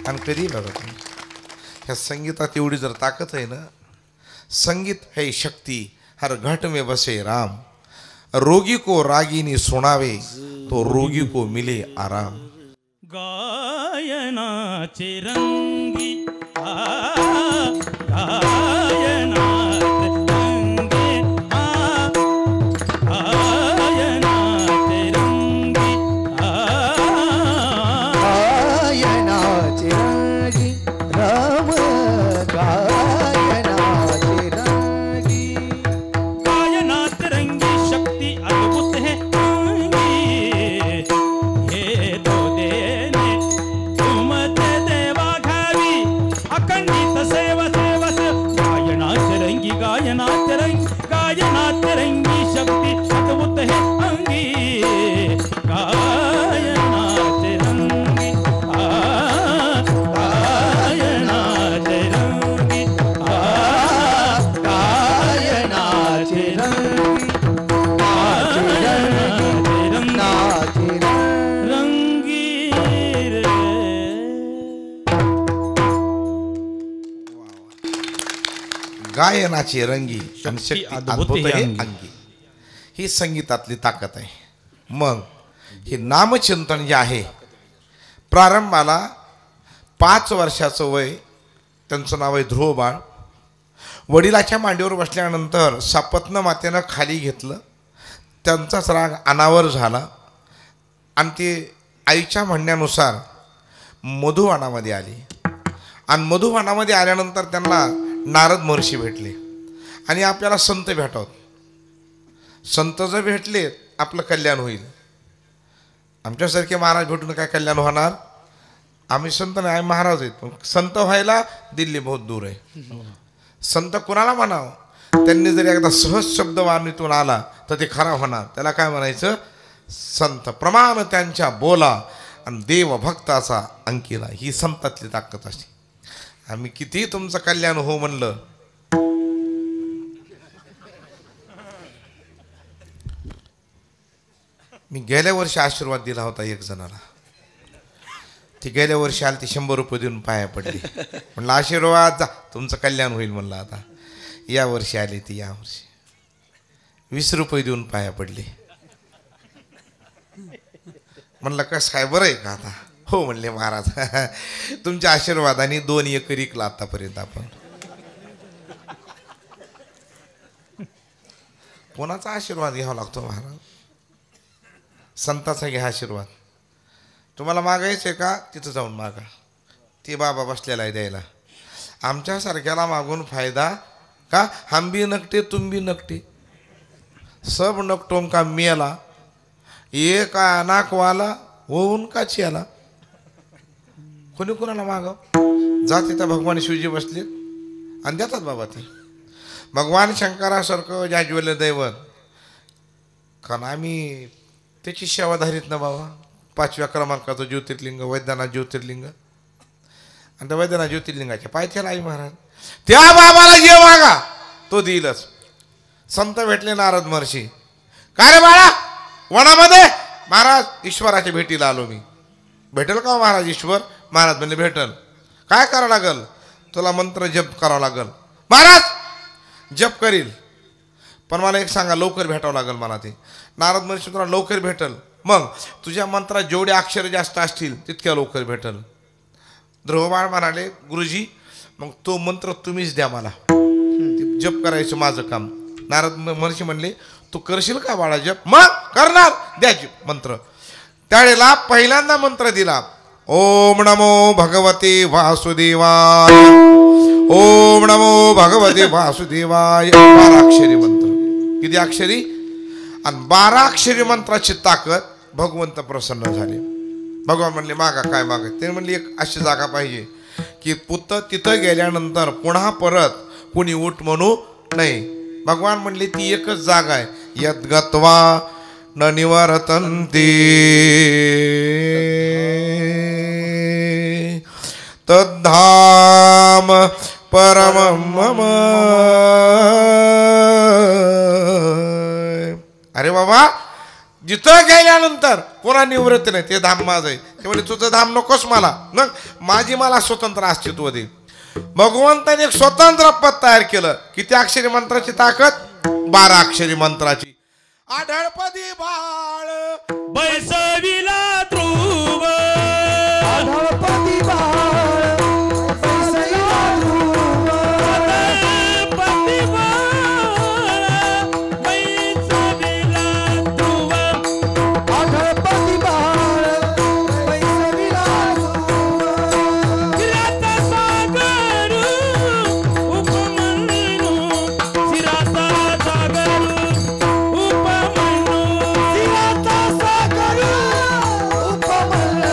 आणि कधी बघा तुम्ही ह्या संगीतात एवढी जर ताकद आहे ना, संगीत है शक्ति हर घट में बसे राम, रोगी को रागिनी सुनावे तो रोगी को मिले आराम. गायनाचे रंगी गायनाचे रंगी गायनाचे रंगी गायनाचे रागी राम. गायनाचे रागी. गायनात रंगी शक्ति अद्भुत है रंगी. हे तो देने तुमचे देवा घावी अखंड गायनाची रंगी आणि शक्ती शक्ती अद्भुत अद्भुत ही आहे अंगी. अंगी. ही संगीतातली ताकद आहे. मग हे नामचिंतन जे आहे, प्रारंभाला 5 वर्षाचं वय, त्यांचं नाव आहे ध्रुव बाळ. वडिलाच्या मांडीवर बसल्यानंतर सापत्न मातेनं खाली घेतलं. त्यांचाच राग अनावर झाला आणि ते आईच्या म्हणण्यानुसार मधुवनामध्ये आली. आणि मधुवनामध्ये आल्यानंतर त्यांना नारद महर्षी भेटले. आणि आपल्याला संत भेटवत, संत जर भेटले आपलं कल्याण होईल. आमच्यासारखे महाराज भेटून काय कल्याण होणार? आम्ही संत नाही, आम्ही महाराज आहेत. पण संत व्हायला दिल्ली बहुत दूर आहे. संत कुणाला म्हणावं? त्यांनी जर एकदा सहज शब्द वारणीतून आला तर ते खरा होणार. त्याला काय म्हणायचं? संत. प्रमाण त्यांच्या बोला आणि देव भक्ताचा अंकिला. ही संतातली ताकद असते. आम्ही किती तुमचं कल्याण हो म्हणलं, मी गेल्या वर्षी आशीर्वाद दिला होता एक जणाला. ती गेल्या वर्षी आली, ती 100 रुपये देऊन पाया पडली. म्हणलं आशीर्वाद जा, तुमचं कल्याण होईल म्हणलं. आता या वर्षी आली ती, या वर्षी 20 रुपये देऊन पाया पडली. म्हणलं कसं काय, बरं आहे का आता? हो म्हणले महाराज, तुमच्या आशीर्वादाने 2 एकर इकला आतापर्यंत आपण. कोणाचा आशीर्वाद घ्यावा लागतो महाराज? संताचा घ्या आशीर्वाद. तुम्हाला मागायचं आहे का? तिथं जाऊन मागा, ते बाबा बसलेला आहे द्यायला. आमच्यासारख्याला मागून फायदा का? हम भी नकटे तुम भी नकटे, सब नकटों का मेला, ये का अनाकवाला वो उनका चेला. कोणी कोणाला मागाव? जा तिथं भगवान शिवजी बसले आणि देतात बाबा ते. भगवान शंकरासारखं जाज्वल्य दैवत, कारण आम्ही त्याची सेवा धरीत ना बाबा. 5व्या क्रमांकाचं ज्योतिर्लिंग वैद्यनाथ ज्योतिर्लिंग, आणि त्या वैद्यनाथ ज्योतिर्लिंगाच्या पायथ्याला आई महाराज. त्या बाबाला जे मागा तो देईलच. संत भेटले नारद महर्षी. काय रे बाळा वनामध्ये? महाराज ईश्वराच्या भेटीला आलो मी. भेटेल का महाराज ईश्वर? महाराज म्हणले भेटल. काय करावं लागल? तुला मंत्र जप करावं लागल. महाराज जप करील, पण मला एक सांगा, लवकर भेटावं लागेल मला ते. नारद महर्षी तुला लवकर भेटल. मग तुझ्या मंत्रात जेवढे अक्षर जास्त असतील तितक्या लवकर भेटल. ध्रुवबाळ म्हणाले गुरुजी मग तो मंत्र तुम्हीच द्या मला, जप करायचं माझं काम. नारद महर्षी म्हणले तू करशील का बाळा जप? मग करणार, द्या मंत्र. त्यावेळेला पहिल्यांदा मंत्र दिला, ओम नमो भगवते वासुदेवाय, ओम नमो भगवते वासुदेवाय. 12 अक्षरी मंत्र. किती अक्षरी? आणि 12 अक्षरी मंत्राची ताकद. भगवंत प्रसन्न झाले. भगवान म्हणले मागा काय मागा? ते म्हणले एक अशी जागा पाहिजे की तिथं गेल्यानंतर पुन्हा परत कुणी उठ म्हणू नाही. भगवान म्हणले ती एकच जागा आहे, यद्गत्वा न निवर्तन्ते तद्धाम परमं मम. अरे बाबा जिथं गेल्यानंतर पुन्हा निवृत्ती नाही, ते धाम माझं आहे. ते म्हणजे तुझं धाम नकोस मला, मग मला स्वतंत्र अस्तित्व दे. भगवंताने एक स्वतंत्र पद तयार केलं. किती अक्षरी मंत्राची ताकद? 12 अक्षरी मंत्राची. आढळपदी बाळ बैसविला ध्रुव, आढळपदी बाळ बैसविला ध्रुव, आढळपदी बाळ बैसविला ध्रुव, आढळपदी बाळ बैसविला ध्रुव. शिराचा सागर उपमन्यू, शिराचा सागर उपमन्यू, शिराचा सागर उपमन्यू,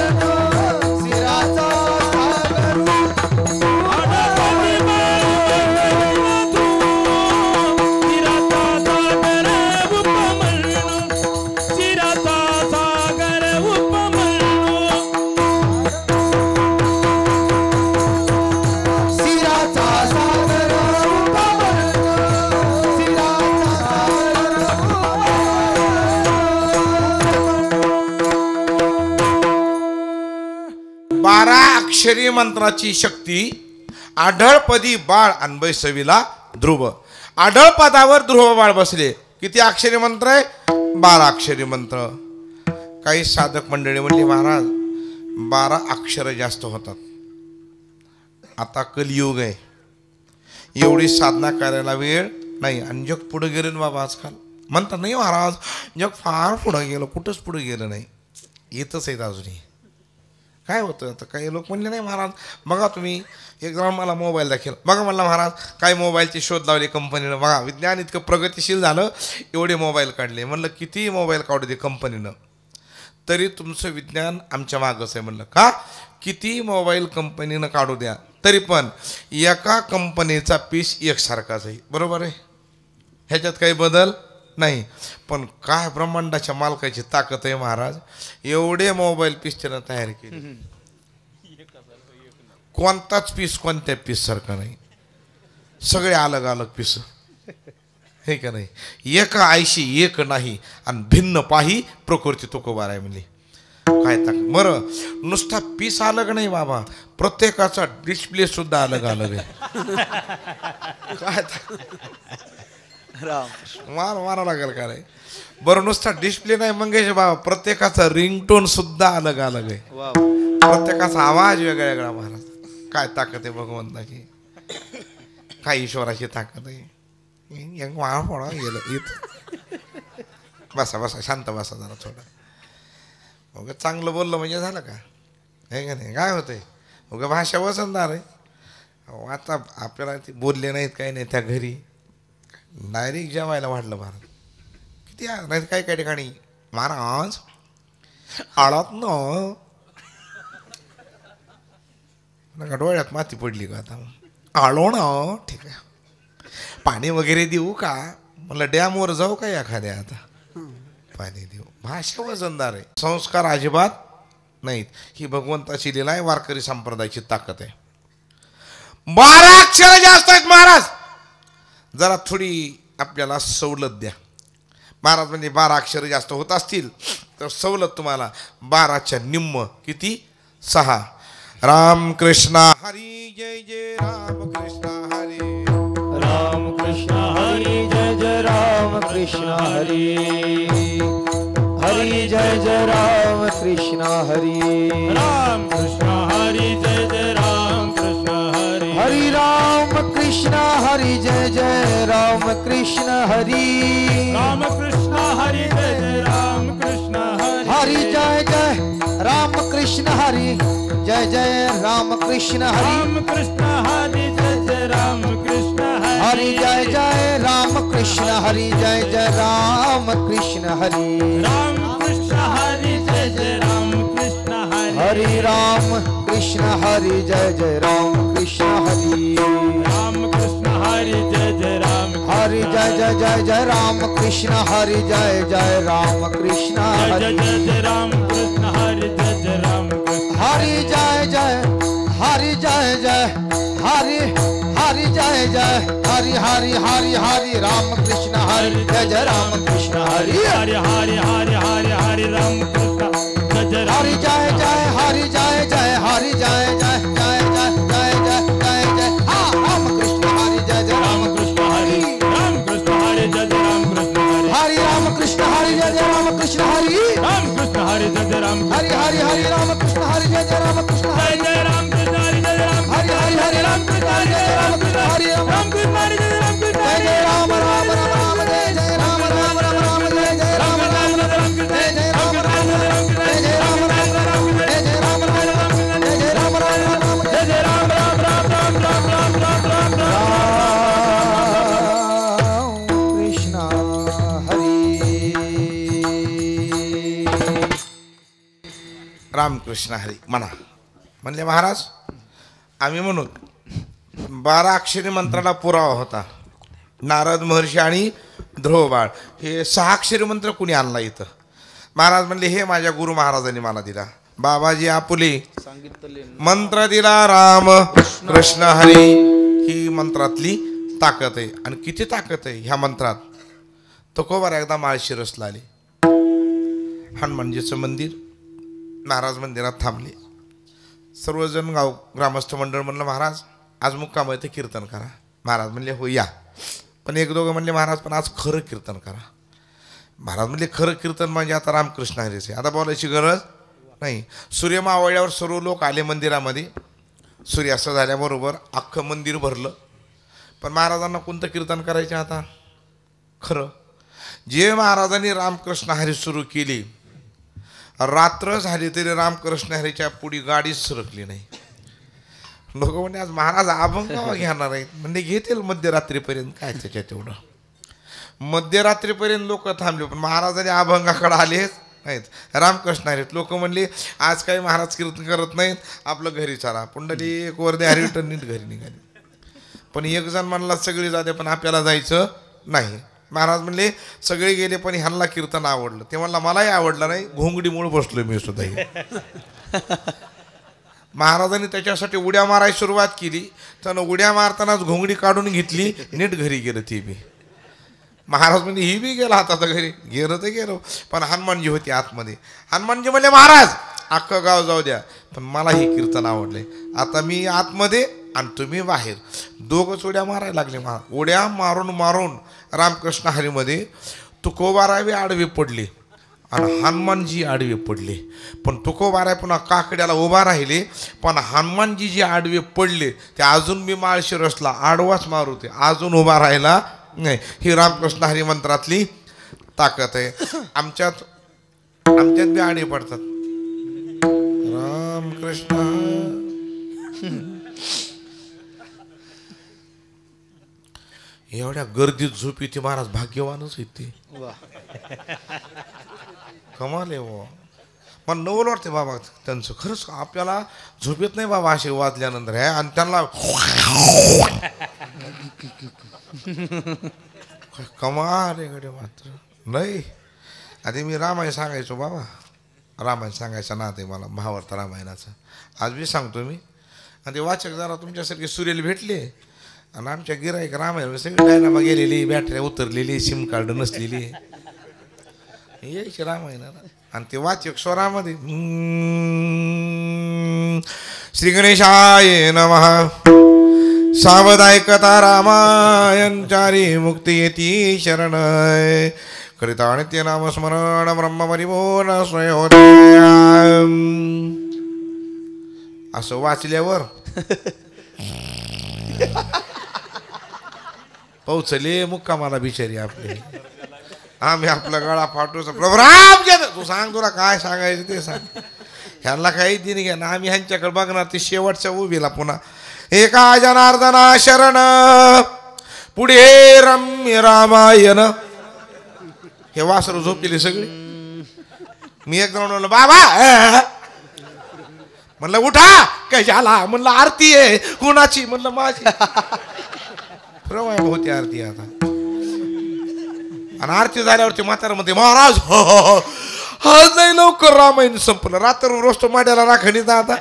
शिराचा सागर आढळपदी बारा अक्षरी मंत्राची शक्ती. आढळपदी बाळ आणि बैसविला ध्रुव. आढळ पदावर ध्रुव बाळ बसले. किती अक्षरी मंत्र आहे? 12 अक्षरी मंत्र. काही साधक मंडळी म्हणली महाराज 12 अक्षर जास्त होतात. आता कलियुग आहे, एवढी साधना करायला वेळ नाही. आणि जग पुढे गेलं ना बाबा आजकाल. म्हणतात नाही महाराज जग फार पुढं गेलं. कुठंच पुढे गेलं नाही, येतच आहेत अजूनही. काय होतं आता काही लोक म्हणले नाही महाराज बघा तुम्ही एक जण मला मोबाईल दाखल बघा म्हणला महाराज काय मोबाईलचे शोध लावले कंपनीनं. बघा विज्ञान इतकं प्रगतिशील झालं, एवढे मोबाईल काढले. म्हणलं किती मोबाईल काढू दे कंपनीनं तरी तुमचं विज्ञान आमच्या मागच आहे. म्हणलं का? किती मोबाईल कंपनीनं काढू द्या तरी पण एका कंपनीचा पीस एकसारखाच आहे. बरोबर आहे, ह्याच्यात काही बदल नाही. पण काय ब्रह्मांडाच्या मालकाची ताकद आहे महाराज. एवढे मोबाईल पीस त्यानं तयार केले, कोणताच पीस कोणत्या पीस सारखा नाही. सगळे अलग अलग पीस हे का नाही. एक आयशी एक नाही आणि भिन्न पाही प्रकृती तुकोबार आहे म्हणली. काय ताकद. बरं नुसता पीस अलग नाही बाबा, प्रत्येकाचा डिस्प्ले सुद्धा अलग अलग आहे. काय मारा लागेल का रे. बरं नुसता डिस्प्ले नाही मंगेश बाबा, प्रत्येकाचा रिंगटोन सुद्धा अलग अलग आहे. प्रत्येकाचा आवाज वेगळा वेगळा. महाराज काय ताकद आहे भगवंताची, काय ईश्वराची ताकद आहे. गेलं इथं बसा बसा शांत बसा जरा थोडं. मग चांगलं बोललं म्हणजे झालं का? हे का नाही. काय होतंय मग भाषा वसंतदार आहे. आता आपल्याला ते बोलले नाहीत काही नाही त्या घरी डायरेक्ट जेवायला वाढलं महाराज. किती नाही काही काही ठिकाणी महाराज आळात ना डोळ्यात माती पडली का? आता आळो ना ठीक आहे, पाणी वगैरे देऊ का? म्हणलं डॅमवर जाऊ का एखाद्या आता पाणी देऊ. भाषा वजनदार आहे, संस्कार अजिबात नाहीत. ही भगवंताची लीला आहे, वारकरी संप्रदायाची ताकद आहे. 12 अक्षर जास्त आहेत महाराज. जरा थोडी आपल्याला सवलत द्या महाराज. म्हणजे 12 अक्षर जास्त होत असतील तर सवलत तुम्हाला 12च्या निम्म किती 6. राम कृष्ण हरी जय जय राम कृष्ण हरी. राम कृष्ण हरी जय जय राम कृष्ण हरी. हरी जय जय राम कृष्ण हरी. राम कृष्ण हरी जय जय राम कृष्ण हरी. हरी राम कृष्ण हरी जय जय राम कृष्ण हरी. राम कृष्ण हरी जय जय राम कृष्ण हरी. हरी जय जय राम कृष्ण हरी जय जय राम कृष्ण हरी. राम कृष्ण हरी जय जय राम कृष्ण हरी. हरी जय जय राम कृष्ण हरी जय जय राम कृष्ण हरी. राम कृष्ण हरी जय जय राम कृष्ण हरी. हरी राम कृष्ण हरी जय जय राम कृष्ण हरी. राम कृष्ण हरी जय जय राम. हरि जय जय जय जय राम कृष्ण हरि जय जय राम कृष्ण हरि. जय जय राम कृष्ण हरी जय जय राम कृष्ण. हरि जय जय हरि जय जय हरि हरि जय जय हरि हरि हरि हरि राम कृष्ण हरि जय जय राम कृष्ण हरि. हरि हरि हरि हरि हरि राम कृष्ण जय जय राम. हरि जय जय हरि जय जय हरि जय जय जय जय जय जय जय जय हाँ राम कृष्ण हरि जय जय राम कृष्ण हरि. राम कृष्ण हरी जय जय राम कृष्ण हरी. हरि राम कृष्ण हरि जय जय राम कृष्ण हरि. राम कृष्ण हरी जय जय राम. हरि हरि हरि राम कृष्ण हरि जय जय राम कृष्ण जय हरि. जय राम कृष्ण हरी जय जय राम. हरि हरि हरि राम कृष्ण हरि जय जय राम कृष्ण हरि. राम कृष्ण हरी जय जय राम कृष्ण जय हरी. जय राम राम राम राम जय जय राम राम राम राम जय जय राम राम राम जय जय राम राम राम जय जय राम राम राम जय जय राम राम राम जय जय राम राम राम जय जय राम राम राम राम राम राम राम राम राम कृष्ण हरी. रामकृष्ण हरी म्हणा. म्हणले महाराज आम्ही म्हणून 12 अक्षरी मंत्राला पुरावा होता. नारद महर्षी आणि ध्रुव बाळ हे 6 अक्षरी मंत्र कुणी आणला इथं? महाराज म्हणले हे माझ्या गुरु महाराजांनी मला दिला. बाबाजी आपुले मंत्र दिला राम कृष्ण हरी. ही मंत्रातली ताकद आहे. आणि किती ताकद आहे ह्या मंत्रात. तुकोबार एकदा माळशिरसला आले. हनुमानजीचं मंदिर महाराज मंदिरात थांबले. सर्वजण ग्रामस्थ मंडळ म्हणलं महाराज आज मुक्काम आहे ते कीर्तन करा. महाराज म्हणले हो या. पण एक दोघं म्हणले महाराज पण आज खरं कीर्तन करा. महाराज म्हणले खरं कीर्तन म्हणजे आता रामकृष्ण हरीचे, आता बोलायची गरज नाही. सूर्य मावळल्यावर सर्व लोक आले मंदिरामध्ये. सूर्यास्त झाल्याबरोबर अख्खं मंदिर भरलं. पण महाराजांना कोणतं कीर्तन करायचं आता खरं. जे महाराजांनी रामकृष्ण हरी सुरू केली, रात्र झाली तरी रामकृष्ण हरीच्या पुढी गाडीच सरकली नाही. लोक म्हणजे आज महाराज अभंग घेणार आहेत म्हणजे घेतील मध्यरात्रीपर्यंत, काय त्याच्यात तेवढं. मध्यरात्रीपर्यंत लोक थांबले पण महाराजांनी अभंगाकडे आलेच नाहीत. रामकृष्ण हरीत लोक म्हणले आज काही महाराज कीर्तन करत नाहीत, आपलं घरी चाला. पुंडलिक वरदे हरी विठ्ठल नीट घरी निघाले. पण एक जण म्हणला सगळे जाते पण आपल्याला जायचं नाही. महाराज म्हणले सगळे गेले पण ह्यांना कीर्तन आवडलं. ते म्हणला मलाही आवडलं नाही, घोंगडीमुळे बसलो मी सुद्धा. महाराजांनी त्याच्यासाठी उड्या मारायला सुरुवात केली. त्यानं उड्या मारतानाच घोंगडी काढून घेतली, नीट घरी गेलं. ती बी महाराज म्हणजे ही बी गेला आता घरी. गेलं तर गेलो. पण हनुमानजी होते आतमध्ये. हनुमानजी म्हणले महाराज अख्खं गाव जाऊ द्या पण मला हे कीर्तन आवडले. आता मी आतमध्ये आणि तुम्ही बाहेर. दोघंच उड्या मारायला लागले. उड्या मारून मारून रामकृष्ण हरीमध्ये तुकोबारावी आडवे पडले आणि हनुमानजी आडवे पडले. पण तुकोबाराय पुन्हा काकड्याला उभा राहिले. पण हनुमानजी जे आडवे पडले ते अजून बी माळशिरसला आडवाच मारुते, अजून उभा राहिला नाही. ही रामकृष्ण हरी मंत्रातली ताकद आहे. आमच्यात बी आडे पडतात. रामकृष्ण एवढ्या गर्दीत झोप येते महाराज, भाग्यवानच येते. कमाल आहे बाबा. पण नवल वाटते बाबा त्यांचं. खरंच आपल्याला झोप येत नाही बाबा असे वाजल्यानंतर आहे. आणि त्यांना कमाल आहे गडे मात्र नाही. आधी मी रामायण सांगायचो बाबा, रामायण सांगायचं ना ते मला भावार्थ रामायणाचं. आज बी सांगतो मी. आणि ते वाचक जरा तुमच्यासारखे सुरेल भेटले आणि आमच्या गिराईक रामायण सगळी डायनामा गेलेली, बॅटऱ्या उतरलेली, सिम कार्ड नसलेली, यायची रामायणाला. आणि ते वाचक स्वरामध्ये श्री गणेशाय नमः सावधायकता रामायण चारी मुक्ती येती शरण करिता नित्य नाम स्मरण ब्रह्म परिपूर्ण स्वयोदय. असं वाचल्यावर पोचले मुक्कामाला बिचारी आपले. आम्ही आपला गळा फाटू राम तू सांग, तुला काय सांगायचं ते सांग. ह्यांना काही दिन घ्या ना. आम्ही ह्यांच्याकडे बघणार ते शेवटच्या उभीला पुन्हा एका जनार्दना शरण पुढे रम्य रामायण. हे वासरू झोपलेली सगळी. मी एक जण म्हणलं बाबा, म्हणलं उठा काय झाला, म्हणलं आरती आहे. कुणाची, म्हणलं माझी. प्रवाह होती आरती आता. आणि आरती झाल्यावरती म्हातारा म्हणते महाराज आज नाही लवकर रामायण संपलं. रात्र रोज माड्याला राखणीचा आता.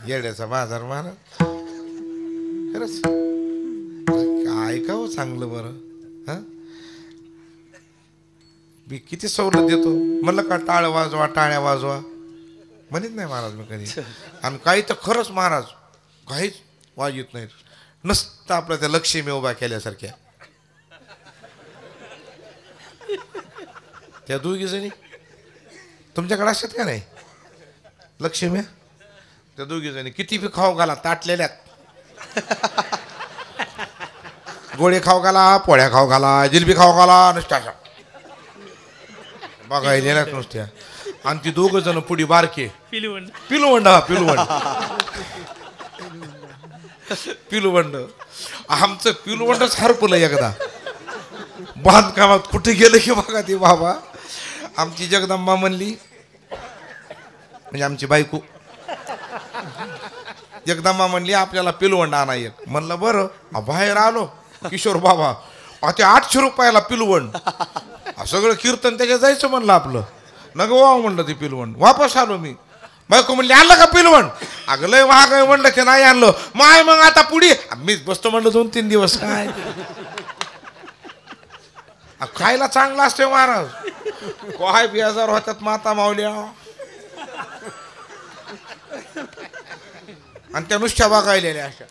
येड्याचा बाजार महाराज. खरंच काय का हो चांगलं बरं. हा मी किती सवलत देतो. म्हणलं का टाळ वाजवा, टाळ्या वाजवा म्हणत नाही महाराज मी कधी. आणि काही तर खरंच महाराज काहीच वाजत नाही. नसतं आपलं त्या लक्ष्मी उभा केल्यासारख्या त्या दोघी जणी तुमच्याकडे असतात का नाही लक्ष्मी. त्या दोघी जणी किती बी खाऊ घाला ताटलेल्या, गोळे खाऊ घाला, पोळ्या खाऊ घाला, जिलबी खाऊ घाला, नुसत्या बघायला नुसत्या. आणि ती दोघं जण पुढे बारके पिलुवंड पिलुवंड. आमचं पिलुवंडच हरपलं एकदा बांधकामात. कुठे गेलं की बघा ते बाबा. आमची जगदंबा म्हणली, म्हणजे आमची बायको जगदंबा म्हणली आपल्याला पिलुवंड आणा एक. म्हणलं बरं. बाहेर आलो किशोर बाबा, ते 800 रुपयाला पिलुवंड. सगळं कीर्तन त्याच्यात जायचं म्हणलं आपलं. नग वाव म्हणलं ते पिलवण. वापस आलो मी. बायको म्हणली आणलं का पिलवण. अगं लय महाग आहे म्हणलं ते नाही आणलं. माय मग आता पुढे मीच बसतो म्हणलं 2-3 दिवस. काय खायला चांगलं असते महाराज. काय बेजार होतात माता मावल्या. आणि त्या नुसत्या बघायलेल्या अशा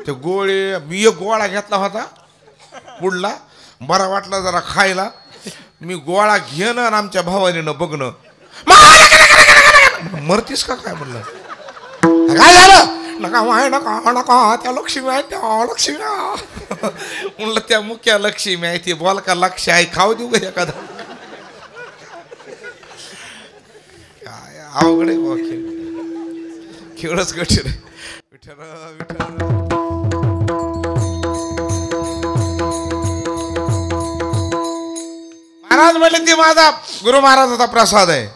ते गोळे मी एक गोळा घेतला होता पुढला बरा वाटला जरा खायला. मी गोळा घेणं आणि आमच्या भावानीनं बघणं मरतीस का काय म्हणलं. काय झालं नका माय नका नका त्या लक्ष्मी आहे त्या लक्ष्मी म्हणलं त्या मुख्या लक्ष्मी आहे ती बोल का लक्ष आहे खाऊ देऊ का एखादा. काय अवघड आहे खेळच कठीण आहे. विठ्ठल विठ्ठल महाराज म्हणले ती माझा गुरु महाराजाचा प्रसाद आहे.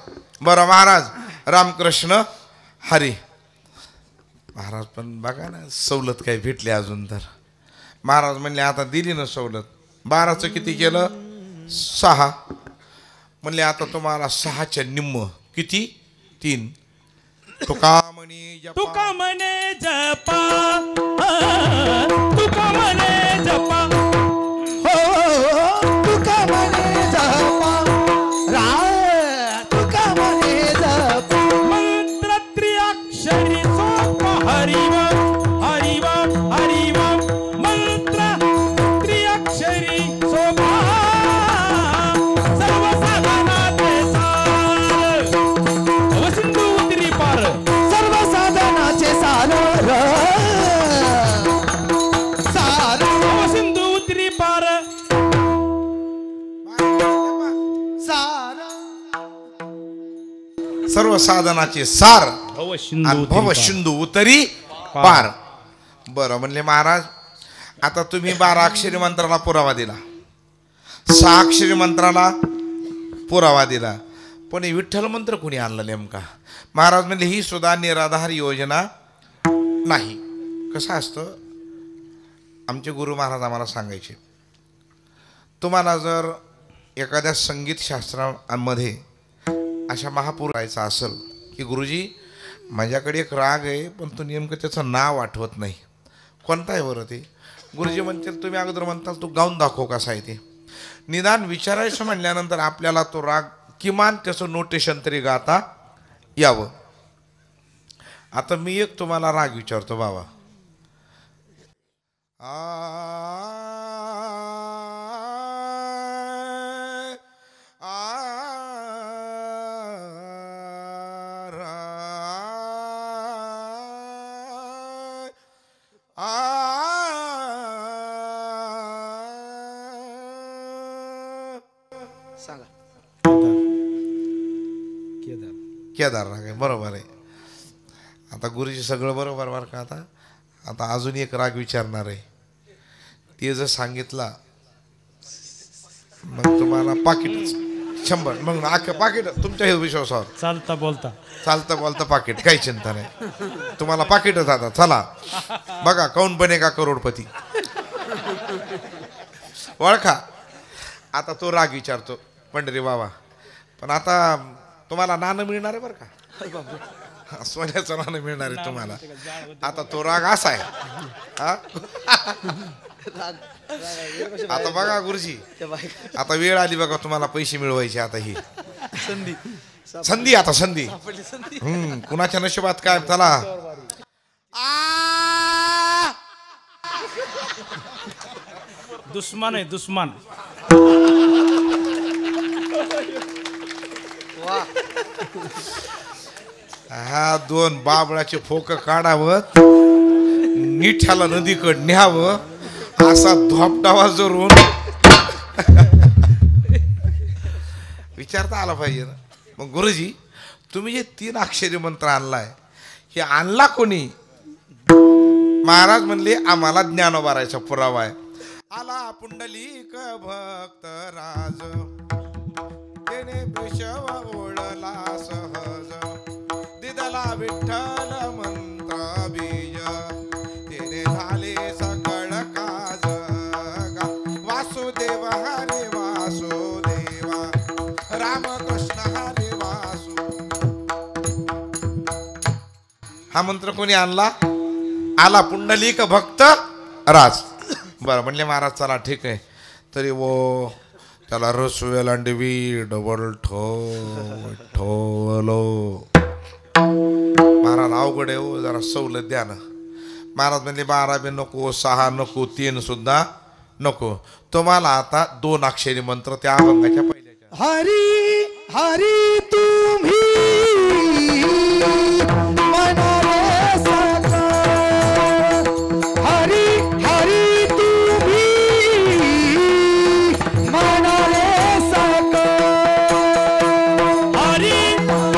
बरं महाराज रामकृष्ण हरी. महाराज पण बघा ना सवलत काही भेटली अजून तर. महाराज म्हणले आता दिली ना सवलत. 12चं किती केलं 6 म्हणले आता तुम्हाला 6च्या निम्म किती 3. तुका म्हणे जपा तुका म्हणे जपा तुका म्हणे जपा हो तुका म्हणे जपा तुका म्हणे जपा मंत्र त्रिअक्षरी सोपा हरिवम हरिवम हरिवम मंत्र त्रिअक्षरी सोपा सर्व साधनाचे सार सिंधू उतरी पार सर्व साधनाचे सार सिंधू उतरी पार सार सर्व साधनाचे सार भव भव सिंधू उतरी पार. बरं म्हणले महाराज आता तुम्ही 12 अक्षरी मंत्राला पुरावा दिला 6 अक्षरी मंत्राला पुरावा दिला पण हे विठ्ठल मंत्र कोणी आणला नेमका. महाराज म्हणले ही सुद्धा निराधार योजना नाही. कसं असतं आमचे गुरु महाराज आम्हाला सांगायचे तुम्हाला जर एखाद्या संगीत शास्त्रामध्ये अशा महापूर राहायचा असेल की गुरुजी माझ्याकडे एक राग आहे पण तो नेमकं त्याचं नाव आठवत नाही कोणता आहे बरं ते. गुरुजी म्हणतील तुम्ही अगोदर म्हणताल तू गाऊन दाखव कसा आहे ते. निदान विचारायचं म्हणल्यानंतर आपल्याला तो राग किमान त्याचं नोटेशन तरी गाता यावं. आता मी एक तुम्हाला राग विचारतो बाबा. सांगा केदार राग आहे बरोबर आहे. आता गुरुजी सगळं बरोबर बरं का. आता अजून एक राग विचारणार आहे ते जर सांगितला मग तुम्हाला पाकिट 100 मग अख्खं पाकिट तुमच्या हे विश्वासावर चालता बोलता चालतं बोलतं पाकिट काही चिंता नाही तुम्हाला पाकिटच आता चला बघा कौन बनेगा करोडपती ओळखा. आता तो राग विचारतो पंढरी बाबा पण आता तुम्हाला नाणं मिळणार आहे बरं का सोन्याचं नाणं मिळणार आहे तुम्हाला. आता तो राग असा आहे हा आता बघा गुरुजी आता वेळ आली बघा तुम्हाला पैसे मिळवायचे. आता ही संधी आता संधी कुणाच्या नशिबात काय चला दुश्मन आहे दुश्मन. हा 2 बाबळाचे फोक काढावं निठ्याला नदीकड न्यावं असा धोपटावा जरून विचारता आला पाहिजे ना. मग गुरुजी तुम्ही जे 3 अक्षरी मंत्र आणलाय हे आणला कोणी. महाराज म्हणले आम्हाला ज्ञानोबारायचा पुरावा आहे. आला पुंडलिक भक्त राज त्याने विषव ओळला सहज दिदला विठ्ठल मंत्र बीज त्याने झाले सकळ काज वासुदेव हरे वासुदेवा रामकृष्ण हरे वासु. हा मंत्र कोणी आणला. आला पुंडलिक भक्त राज. बरं म्हणले महाराज चला ठीक आहे तरी वो त्याला रस वेलांडवी डबल ठोलो महाराज अवघड आहे हो जरा सवलत द्या ना. महाराज म्हणले 12 बी नको, 6 नको, 3 सुद्धा नको. तुम्हाला आता 2 अक्षरी मंत्र त्या अभंगाच्या पहिल्याच्या. हरी हरी तुम्ही मनारे सका, हरी हरी तुम्ही मनारे सका, हरी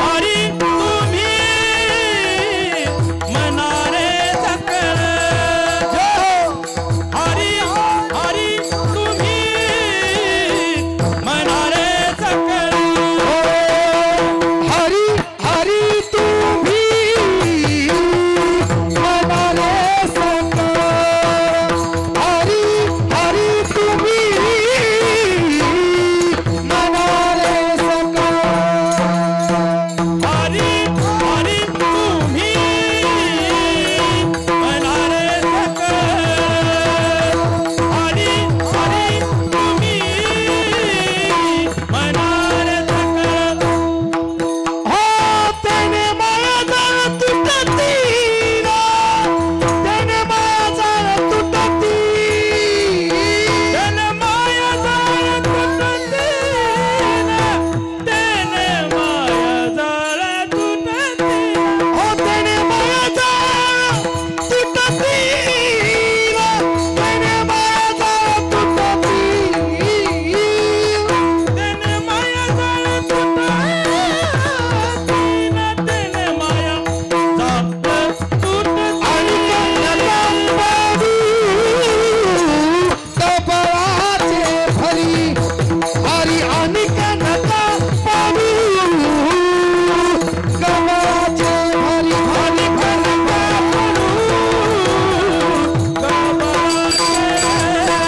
हरी तुम्ही मनारे सकळ, हरी हरी तुम्ही मनारे सकळ, हरी हरी तुम्ही मनारे सका, हरी हरी तुम्ही मनारे सका, हरी हरी तुम्ही मनारे सकळ, हरी हरी तुम्ही मनारे सकळ. हो त्याने माया जाळ तुटती ना, त्याने माया जाळ तुटती, त्याने माया जाळ तुटती ना, त्याने माया जाळ तुटती. हो त्याने माया जाळ तुटती ना, त्याने माया जाळ तुटती, त्याने माया जाळ तुटती ना, त्याने माया जाळ तुटती. आणि कन्या पाडू कपाळाचे भरी, हरी आणि कन्या पाडू कपाळाचे भरी, हरी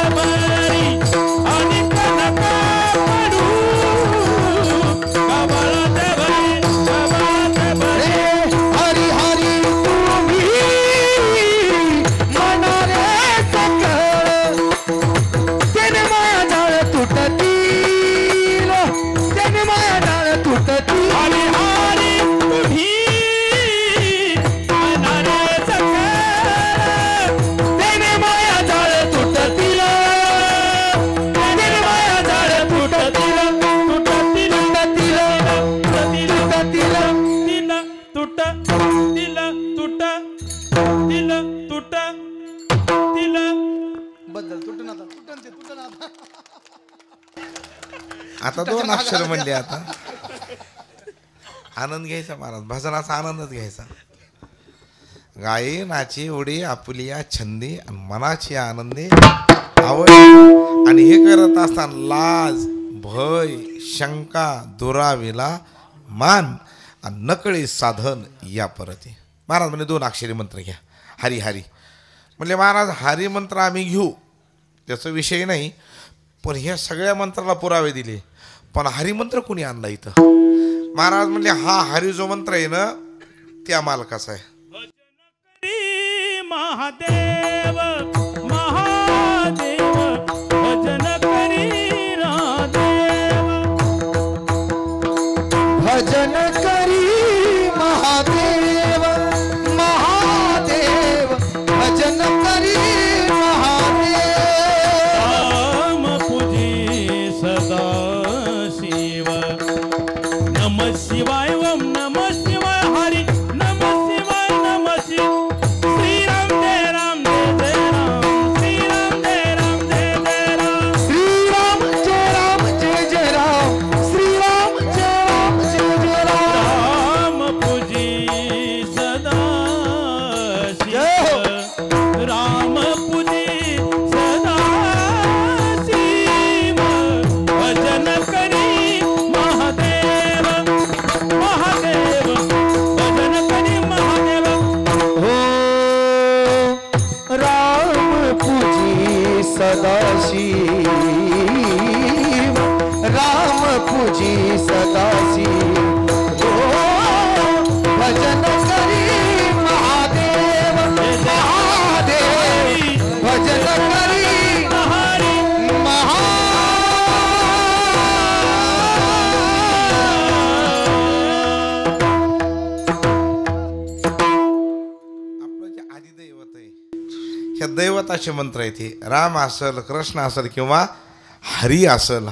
भरी आणि कनक पडू कमळाचे भरी, कमळाचे भरी. हरी हरी तुम्ही मनारे सकळ, त्याने माया जाळ तुटतील, त्याने माया जाळ तुटतील, हरी हरी तुम्ही मनारे सकळ, त्याने माया जाळ तुटतील, त्याने माया जाळ तुटतील, तुटतील, तुटतील, तुटतील, तुट बद्दल तुटून आता तुटून आता. आता 2 अक्षर म्हणले. आता आनंद घ्यायचा महाराज, भजनाचा आनंदच घ्यायचा. गायी नाची उडी आपुलिया छंदी आणि मनाची आनंदी आवड. आणि हे करत असताना लाज भय शंका दुराविला मान आणि नकळी साधन या परती. महाराज म्हणजे 2 अक्षरी मंत्र घ्या. हरी हरी म्हणले महाराज, हरी मंत्र आम्ही घेऊ, त्याचा विषय नाही, पण ह्या सगळ्या मंत्राला पुरावे दिले. पण हरिमंत्र कोणी आणला इथं? महाराज म्हणले हा हरी जो मंत्र आहे ना, त्या मालकाचा आहे. करी महादेव महादेव, भजन करी रादेव, भजन करी महादेव महादेव, भजन करी महादेव, राम पूजी सदा शिव. नमः शिवाय ओम नमः शिवाय, हरी नमः शिवाय नमः शिव. श्रीराम जय राम जय जय राम, श्रीराम जय राम जय जय राम. श्रीराम जय राम जय जय राम, श्रीराम जय राम जय जय राम. राम पूजी सदा जय हो. शिव, राम पूजी सदा शिव. भजन करी महादेव महादेव, भजन करी महादेव. हो राम पूजी सदाशिव, राम पूजी सदाशिव, हो भजन करी महादेव महादेव, भजन करी हरी महा. आपलं जे आदिदैवत आहे हनुमंताचे मंत्र आहे ते राम असल कृष्ण असल किंवा हरी असल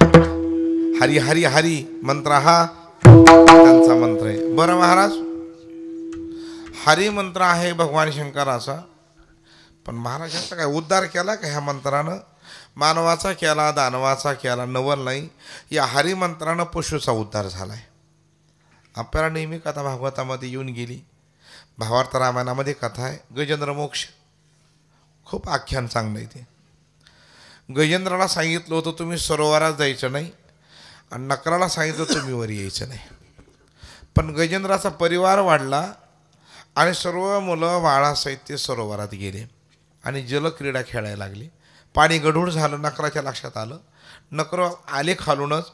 हरी हरी हरी मंत्र हा त्यांचा मंत्र आहे. बरं महाराज हरी मंत्र आहे भगवान शंकराचा पण महाराजांचा काय उद्धार केला का ह्या मंत्रानं मानवाचा केला दानवाचा केला नवल नाही. या हरिमंत्रानं पशुचा उद्धार झाला आहे. आपल्याला नेहमी कथा भागवतामध्ये येऊन गेली. भावार्थ रामायणामध्ये कथा आहे गजेंद्र मोक्ष खूप आख्यान चांगलं आहे ते. गजेंद्राला सांगितलं होतं तुम्ही सरोवरात जायचं नाही आणि नकराला सांगितलं तुम्ही वर यायचं नाही. पण गजेंद्राचा परिवार वाढला आणि सर्व मुलं बाळासहित ते सरोवरात गेले आणि जलक्रीडा खेळायला लागले. पाणी गढूळ झालं. नकराच्या लक्षात आलं. नकर आले खालूनच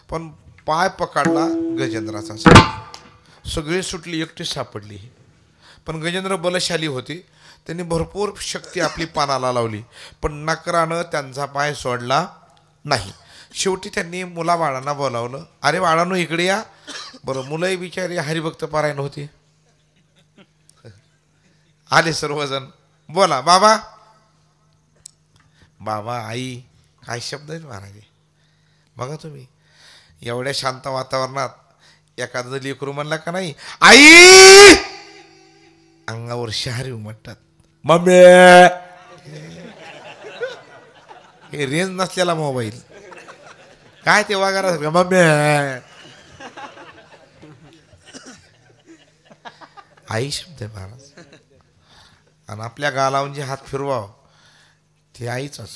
पण पाय पकडला गजेंद्राचा. सगळी सुटली एकटीच सापडली. पण गजेंद्र बलशाली होते. त्यांनी भरपूर शक्ती आपली पानाला लावली पण नकरानं त्यांचा पाय सोडला नाही. शेवटी त्यांनी मुलाबाळांना बोलावलं. अरे बाळांनो इकडे या. बरं मुलंही बिचारी हरिभक्त पारायण होते. आले सर्वजण. बोला बाबा बाबा आई काय शब्द आहेत महाराज. बघा तुम्ही एवढ्या शांत वातावरणात एखादं लेकरू म्हणला का नाही आई अंगावर शहारी उमटतात. मम्मी हे रेंज नसलेला मोबाईल काय ते वागायला मम्मी आई शब्द आहे महाराज. आणि आपल्या गालावून जे हात फिरवाव ते आईचाच.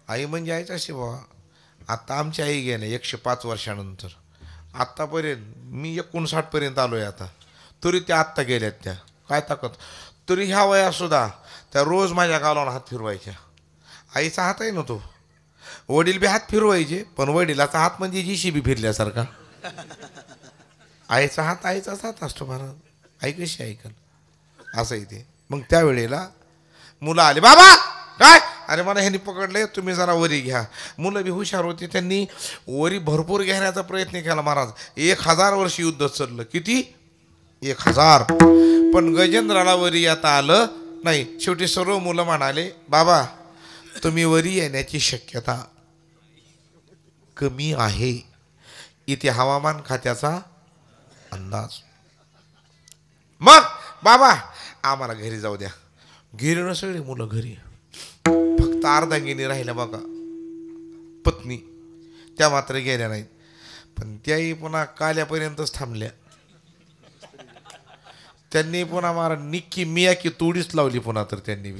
आई म्हणजे आईच अशी बाबा. आता आमची आई गेल्या 105 वर्षानंतर. आत्तापर्यंत मी 59पर्यंत आलो आहे आता तरी त्या आत्ता गेल्यात त्या काय ताकद. तरी ह्या वयासुद्धा त्या रोज माझ्या गालावून हात फिरवायच्या. आईचा हात आहे ना तो. वडील बी हात फिरवायचे पण वडिलाचा हात म्हणजे JCB फिरल्यासारखा. आईचा हात आईचाच हात असतो महाराज. आई कशी ऐकल असं इथे. मग त्यावेळेला मुलं आले. बाबा काय अरे मला ह्यांनी पकडले तुम्ही जरा वरी घ्या. मुलं बी हुशार होती. त्यांनी वरी भरपूर घेण्याचा प्रयत्न केला महाराज. 1000 वर्ष युद्ध चाललं. किती 1000. पण गजेंद्राला वरी येता आलं नाही. शेवटी सर्व मुलं म्हणाले बाबा तुम्ही वरी येण्याची शक्यता कमी आहे. इथे हवामान खात्याचा अंदाज. मग बाबा आम्हाला घरी जाऊ द्या. घरी न सगळी मुलं घरी. फक्त अर्धांगिनी राहिल्या बघा पत्नी. त्या मात्र गेल्या नाहीत. पण त्याही पुन्हा काल्यापर्यंतच थांबल्या. त्यांनी पुन्हा मारा निक्की मिया की तोडीच लावली पुन्हा. तर त्यांनी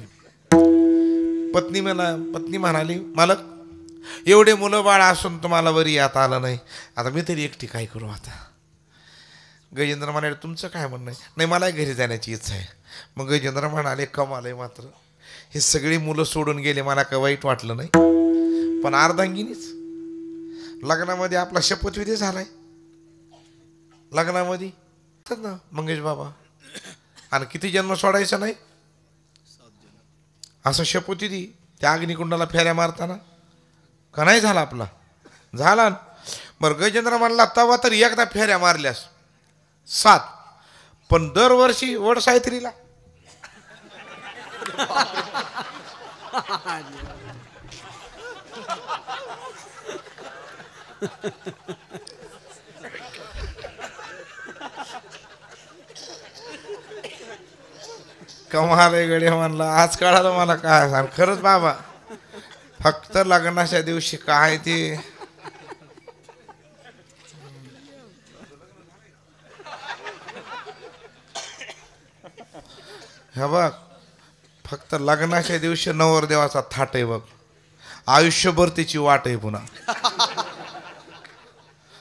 पत्नी म्हणाली मालक एवढे मुलं बाळ असून तुम्हाला वरी येता आलं नाही. आता मी तरी एकटी काय करू आता. गजेंद्र म्हणाले तुमचं काय म्हणणं आहे. नाही मला घरी जाण्याची इच्छा आहे. मग गजेंद्र म्हणाले कमाल आहे मात्र हे सगळी मुलं सोडून गेले मला काय वाईट वाटलं नाही. पण अर्धांगिनीच लग्नामध्ये आपला शपथविधी झालाय. लग्नामध्ये ना मंगेश बाबा आणि किती जन्म सोडायचा नाही असं शपथविधी त्या अग्निकुंडाला फेऱ्या मारताना का नाही झाला आपला. झाला. बरं गजेंद्र म्हणला तवा तर एकदा फेऱ्या मारल्यास 7 पण दरवर्षी वड सावित्रीला. कमाल आहे गडे म्हणला. आज कळालं मला काय सांग. खरंच बाबा फक्त लग्नाच्या दिवशी काय ते हे बघ फक्त लग्नाच्या दिवशी नवरदेवाचा थाट आहे बघ. आयुष्यभर तिची वाट आहे पुन्हा.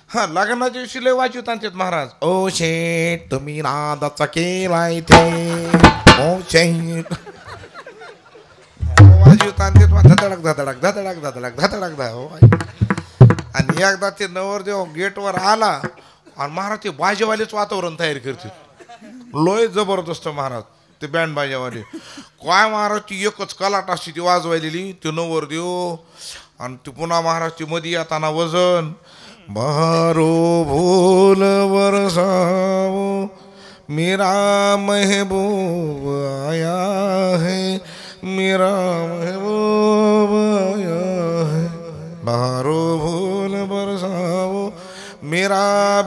हा लग्नाच्या दिवशी लय वाजवत आणतात महाराज. ओ शेठ तुम्ही नादाचा केलाय ते ओ शेठ वाजवत आणतात धडक धडक धडक धडक धडक आणि एकदा ते नवरदेव गेटवर आला आणि महाराज ते बाजेवालेच वातावरण तयार करते. लोय जबरदस्त महाराज ते बँड बाजावाले काय महाराज ती एकच कलाट असते ती वाजवायलेली. ते नवरदेव आणि ते पुन्हा महाराज ती मध्ये येताना वजन बहारो भूल बरसाओ मेरा महबूब आया है मेरा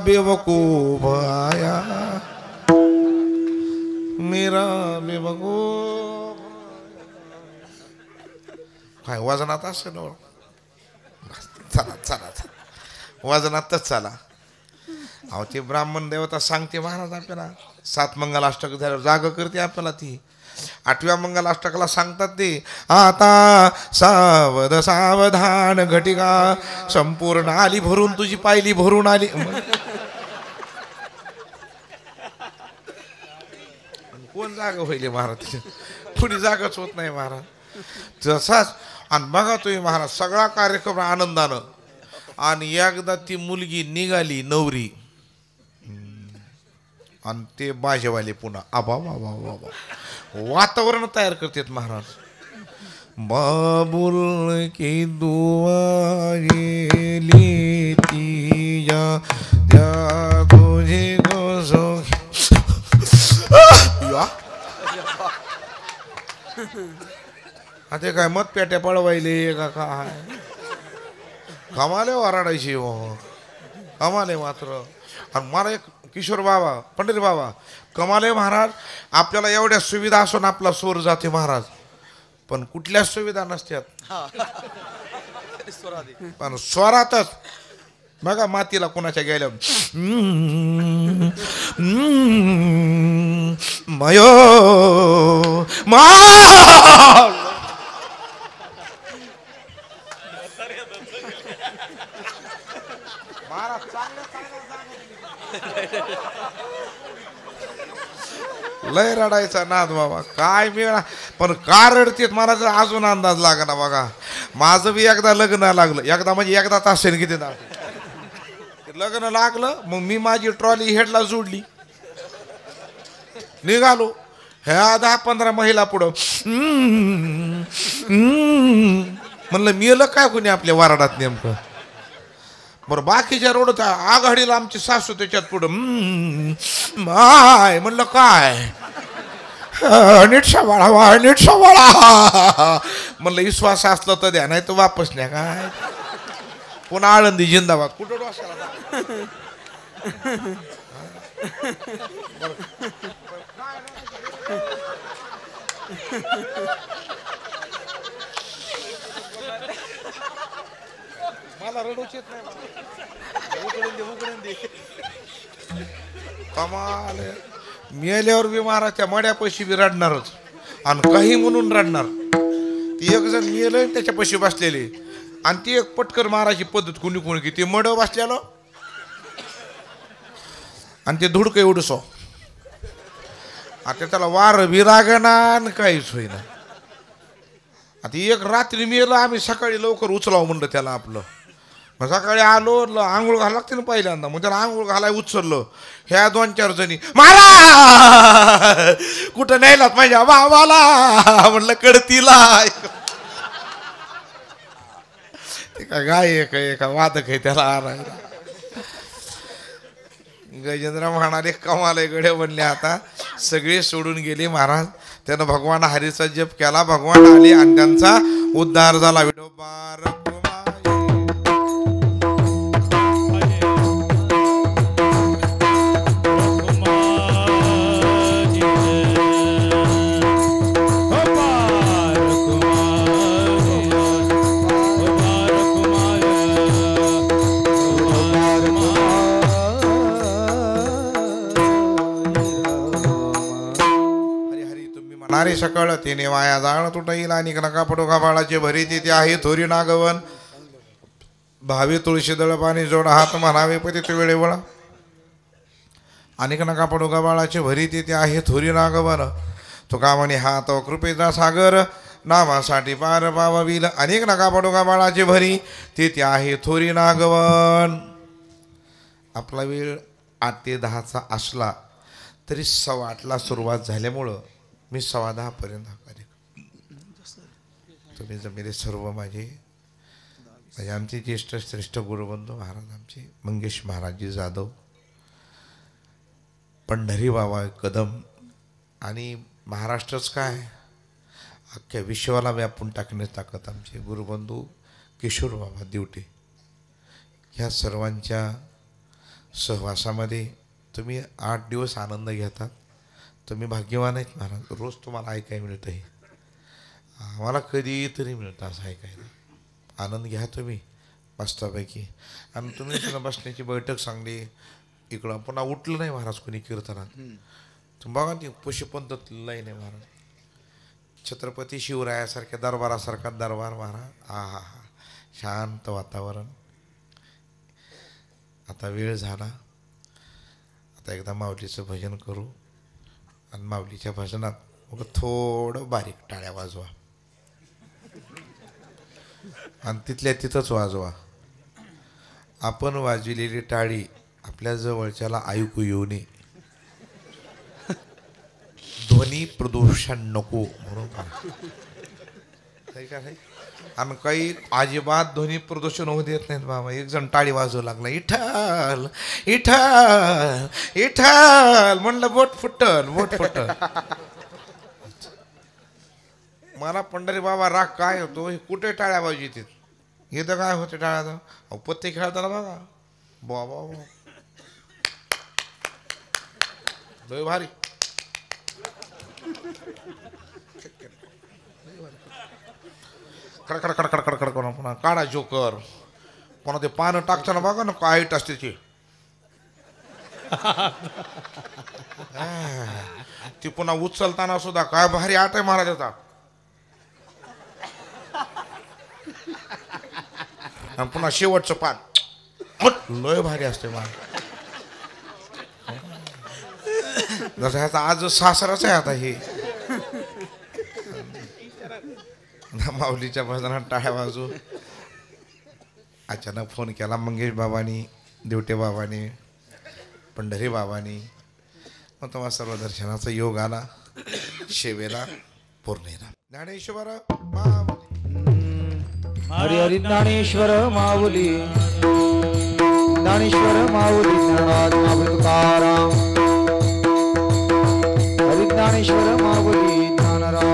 बेवकूफ आया, मेरा बेवकूफ. काय वजनात असं ना, चला चला चला वजनातच चला. अहो ते ब्राह्मण देवता सांगते महाराज आपल्याला 7 मंगलाष्टक झाल्यावर जाग करते आपल्याला. ती 8व्या मंगलाष्टकाला सांगतात ते आता सावध सावधान घटिका संपूर्ण आली भरून तुझी पायली भरून आली. कोण जागा होईल महाराज, कुणी जागाच होत नाही महाराज. तसाच आणि बघा तुम्ही महाराज सगळा कार्यक्रम आनंदानं, आणि एकदा ती मुलगी निघाली नवरी आणि ते बाजेवाले पुन्हा आबा बाबा बाबा वातावरण तयार करतात महाराज. बाबुल की दुआ लेती या त्या तुझे को आता काय मत पेट्या पळवायले का काय कमाले वराडायची कमाले मात्र. आणि मला एक किशोर बाबा पंडित बाबा कमाले महाराज, आपल्याला एवढ्या सुविधा असून आपला सोर जाते महाराज, पण कुठल्याच सुविधा नसतात. पण स्वरातच बघा मातीला कोणाच्या गेल्या मयो मा लय रडायचा नाद बाबा काय मिळा. पण का रडतेत मला तर अजून अंदाज लागना बघा. माझं बी एकदा लग्न लागलं, एकदा म्हणजे एकदा तासेल किती ना लग्न लागलं. मग मी माझी ट्रॉली हेडला जोडली, निघालो. ह्या 10-15 महिला पुढं म्हणलं मेलं काय कोणी आपल्या वाराडात नेमकं. बरं बाकीच्या रोड आघाडीला आमची सासू त्याच्यात पुढं माय म्हणलं काय नीट सांभाळा नीट सांभाळा. म्हणलं विश्वास असलं तर द्या, नाही तर वापस नाही. काय पुन्हा आळंदी जिंदाबाद कुठं डोसला मला रडूच येत नाही. उकडून दे कमाल. मेल्यावर बी महाराजच्या मड्यापाशी बी रडणारच, आणि काही म्हणून रडणार. ती एक जण मेलं त्याच्या पाशी बसलेले, आणि ती एक पटकर मारायची पद्धत कुणी कोणी की ते मड बसलेलं आणि ते धुडकं एवढंसो. आता त्याला वार बी लागना आणि काहीच होईना. आता एक रात्री मेलं, आम्ही सकाळी लवकर उचलावं म्हणलं त्याला आपलं. मग सकाळी आलो, आंघोळ घाला लागते ना पहिल्यांदा, मग त्याला आंघोळ घालाय उचललं. ह्या 2-4 जणी मारा कुठं नेलात माझ्या बाबाला म्हणलं कडतीला. ते का गाय एका वादक आहे त्याला आणायला. गजेंद्र म्हणाले कमाले गडे बनले. आता सगळे सोडून गेले महाराज. त्यानं भगवान हरीचा जप केला, भगवान आले आणि त्यांचा उद्धार झाला. विठोबा नारी सकळ तिने वाया जाळ तुटईल आणि नका पडू बाळाचे भरी तिथे आहे थोरी नागवन. भावी तुळशी दळ पाणी जोड हात म्हणावे पती ते वेळे वळा. अनेक नका पडू बाळाचे भरी तिथे आहे थोरी नागवन. तुका म्हणे हात कृपेचा सागर नामासाठी पार पावविल. अनेक नका पडू बाळाचे भरी तिथे आहे थोरी नागवन. आपला वेळ 8 ते 10चा असला तरी 8:15ला सुरुवात झाल्यामुळं मी 10:15 पर्यंत हा कार्यक्रम. तुम्ही जमिले सर्व माझे आमचे ज्येष्ठ श्रेष्ठ गुरुबंधू महाराज आमचे मंगेश महाराजजी जाधव, पंढरी बाबा कदम, आणि महाराष्ट्रच काय अख्ख्या विश्वाला व्यापून टाकण्यास ताकद आमचे गुरुबंधू किशोर बाबा दिवटे. ह्या सर्वांच्या सहवासामध्ये तुम्ही 8 दिवस आनंद घेतात. तुम्ही भाग्यवान आहेत महाराज. रोज तुम्हाला ऐकायला मिळतं. हे आम्हाला कधीतरी मिळतं असं ऐकायला. आनंद घ्या तुम्ही मस्तपैकी. आणि तुम्ही इकडं बसण्याची बैठक चांगली. इकडं पुन्हा उठलं नाही महाराज कोणी कीर्तनात. तुम्ही बघा ती पशुपंत लय नाही महाराज. छत्रपती शिवरायासारख्या दरबारासारखा दरबार महाराज. हा हा हा शांत वातावरण. आता वेळ झाला. आता एकदा माऊलीचं भजन करू. आणि माऊलीच्या भजनात मग थोडं बारीक टाळ्या वाजवा आणि तिथल्या तिथंच वाजवा. आपण वाजविलेली टाळी आपल्या जवळच्याला ऐकू येऊ नये. ध्वनी प्रदूषण नको म्हणून का. आणि काही अजिबात ध्वनी प्रदूषण होऊ देत नाहीत बाबा. एक जण टाळी वाजवू लागला. इठल इठल इठल म्हणलं बोट फुटल बोट फुटल. मला पंढरी बाबा राग काय होतो. हे कुठे टाळ्या वाजवी तिथे. इथं काय होते टाळ्याचं. पत्ते खेळताना बघा बाबा लय भारी. कडकड कडकड कडकड करून पुन्हा काढा जोकर. पुन्हा ते पानं टाकताना बघा ना काय असते ते. ती पुन्हा उचलताना सुद्धा काय भारी आट आहे महाराज होता. आणि पुन्हा शेवटचं पान लय भारी असते महाराज. जसं ह्याचा आज सासराच आहे आता हे. माऊलीच्या भजनात टाळ्या वाजू. अचानक फोन केला मंगेश बाबांनी, देवटे बाबांनी, पंढरी बाबांनी. मग तेव्हा सर्व दर्शनाचा योग आला. शेवेला पूर्णेला ज्ञानेश्वर हरी हरी ज्ञानेश्वर माऊली ज्ञानेश्वर माऊली ज्ञानराज माऊली तुकाराम. हरी ज्ञानेश्वर माऊली ज्ञानराज.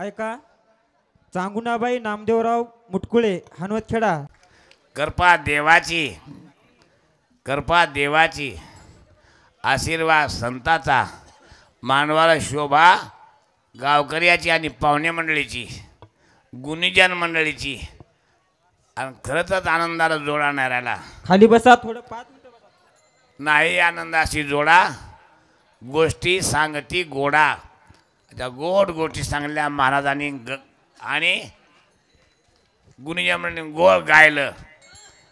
ऐका. चांगुणाबाई नामदेवराव मुटकुळे हनुवतखेडा. कृपा देवाची आशीर्वाद संताचा मानवाला शोभा गावकऱ्याची आणि पाहुणे मंडळीची गुणीजन मंडळीची आणि खरंच आनंदाला जोडा नाही राहिला. खाली बसा थोडं 5 मिनिटं बसा. नाही आनंदाशी जोडा गोष्टी सांगती गोडा. त्या गोड गोष्टी सांगल्या महाराजांनी आणि गुणीजन मंडळीने गोड गायलं.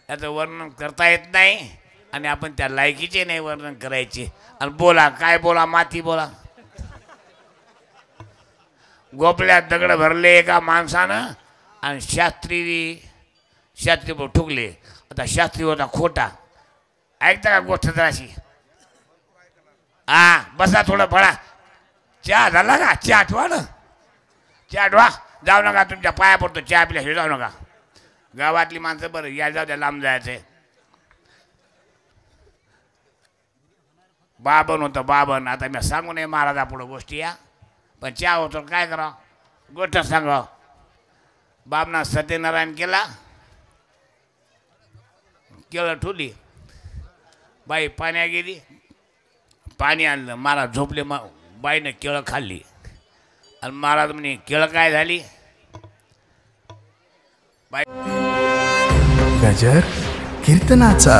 त्याचं वर्णन करता येत नाही आणि आपण त्या लायकीचे नाही वर्णन करायचे. आणि बोला काय बोला माती बोला. गोपल्यात दगड भरले एका माणसानं आणि शास्त्री ठुकले. आता शास्त्री होता खोटा. ऐकता का गोष्ट जराशी. बसा थोडं फळा चहा झाला का चहा ठेवा ना चहा ठेवा जाऊ नका तुमच्या पाया पडतो चहा पिल्याशिवाय जाऊ नका गावातली माणसं बरं या जाऊ द्या लांब जायचंय बाबन होतं बाबन आता मी सांगू नये महाराजा पुढं गोष्टी या पण चहा होतो काय करा गोष्ट सांगा बाबना सत्यनारायण केला केळं ठुली बाई पाण्या गेली पाणी आणलं महाराज झोपले बाईनं केळं खाल्ली आणि महाराज म्हणे केळं काय झाली गजर कीर्तनाचा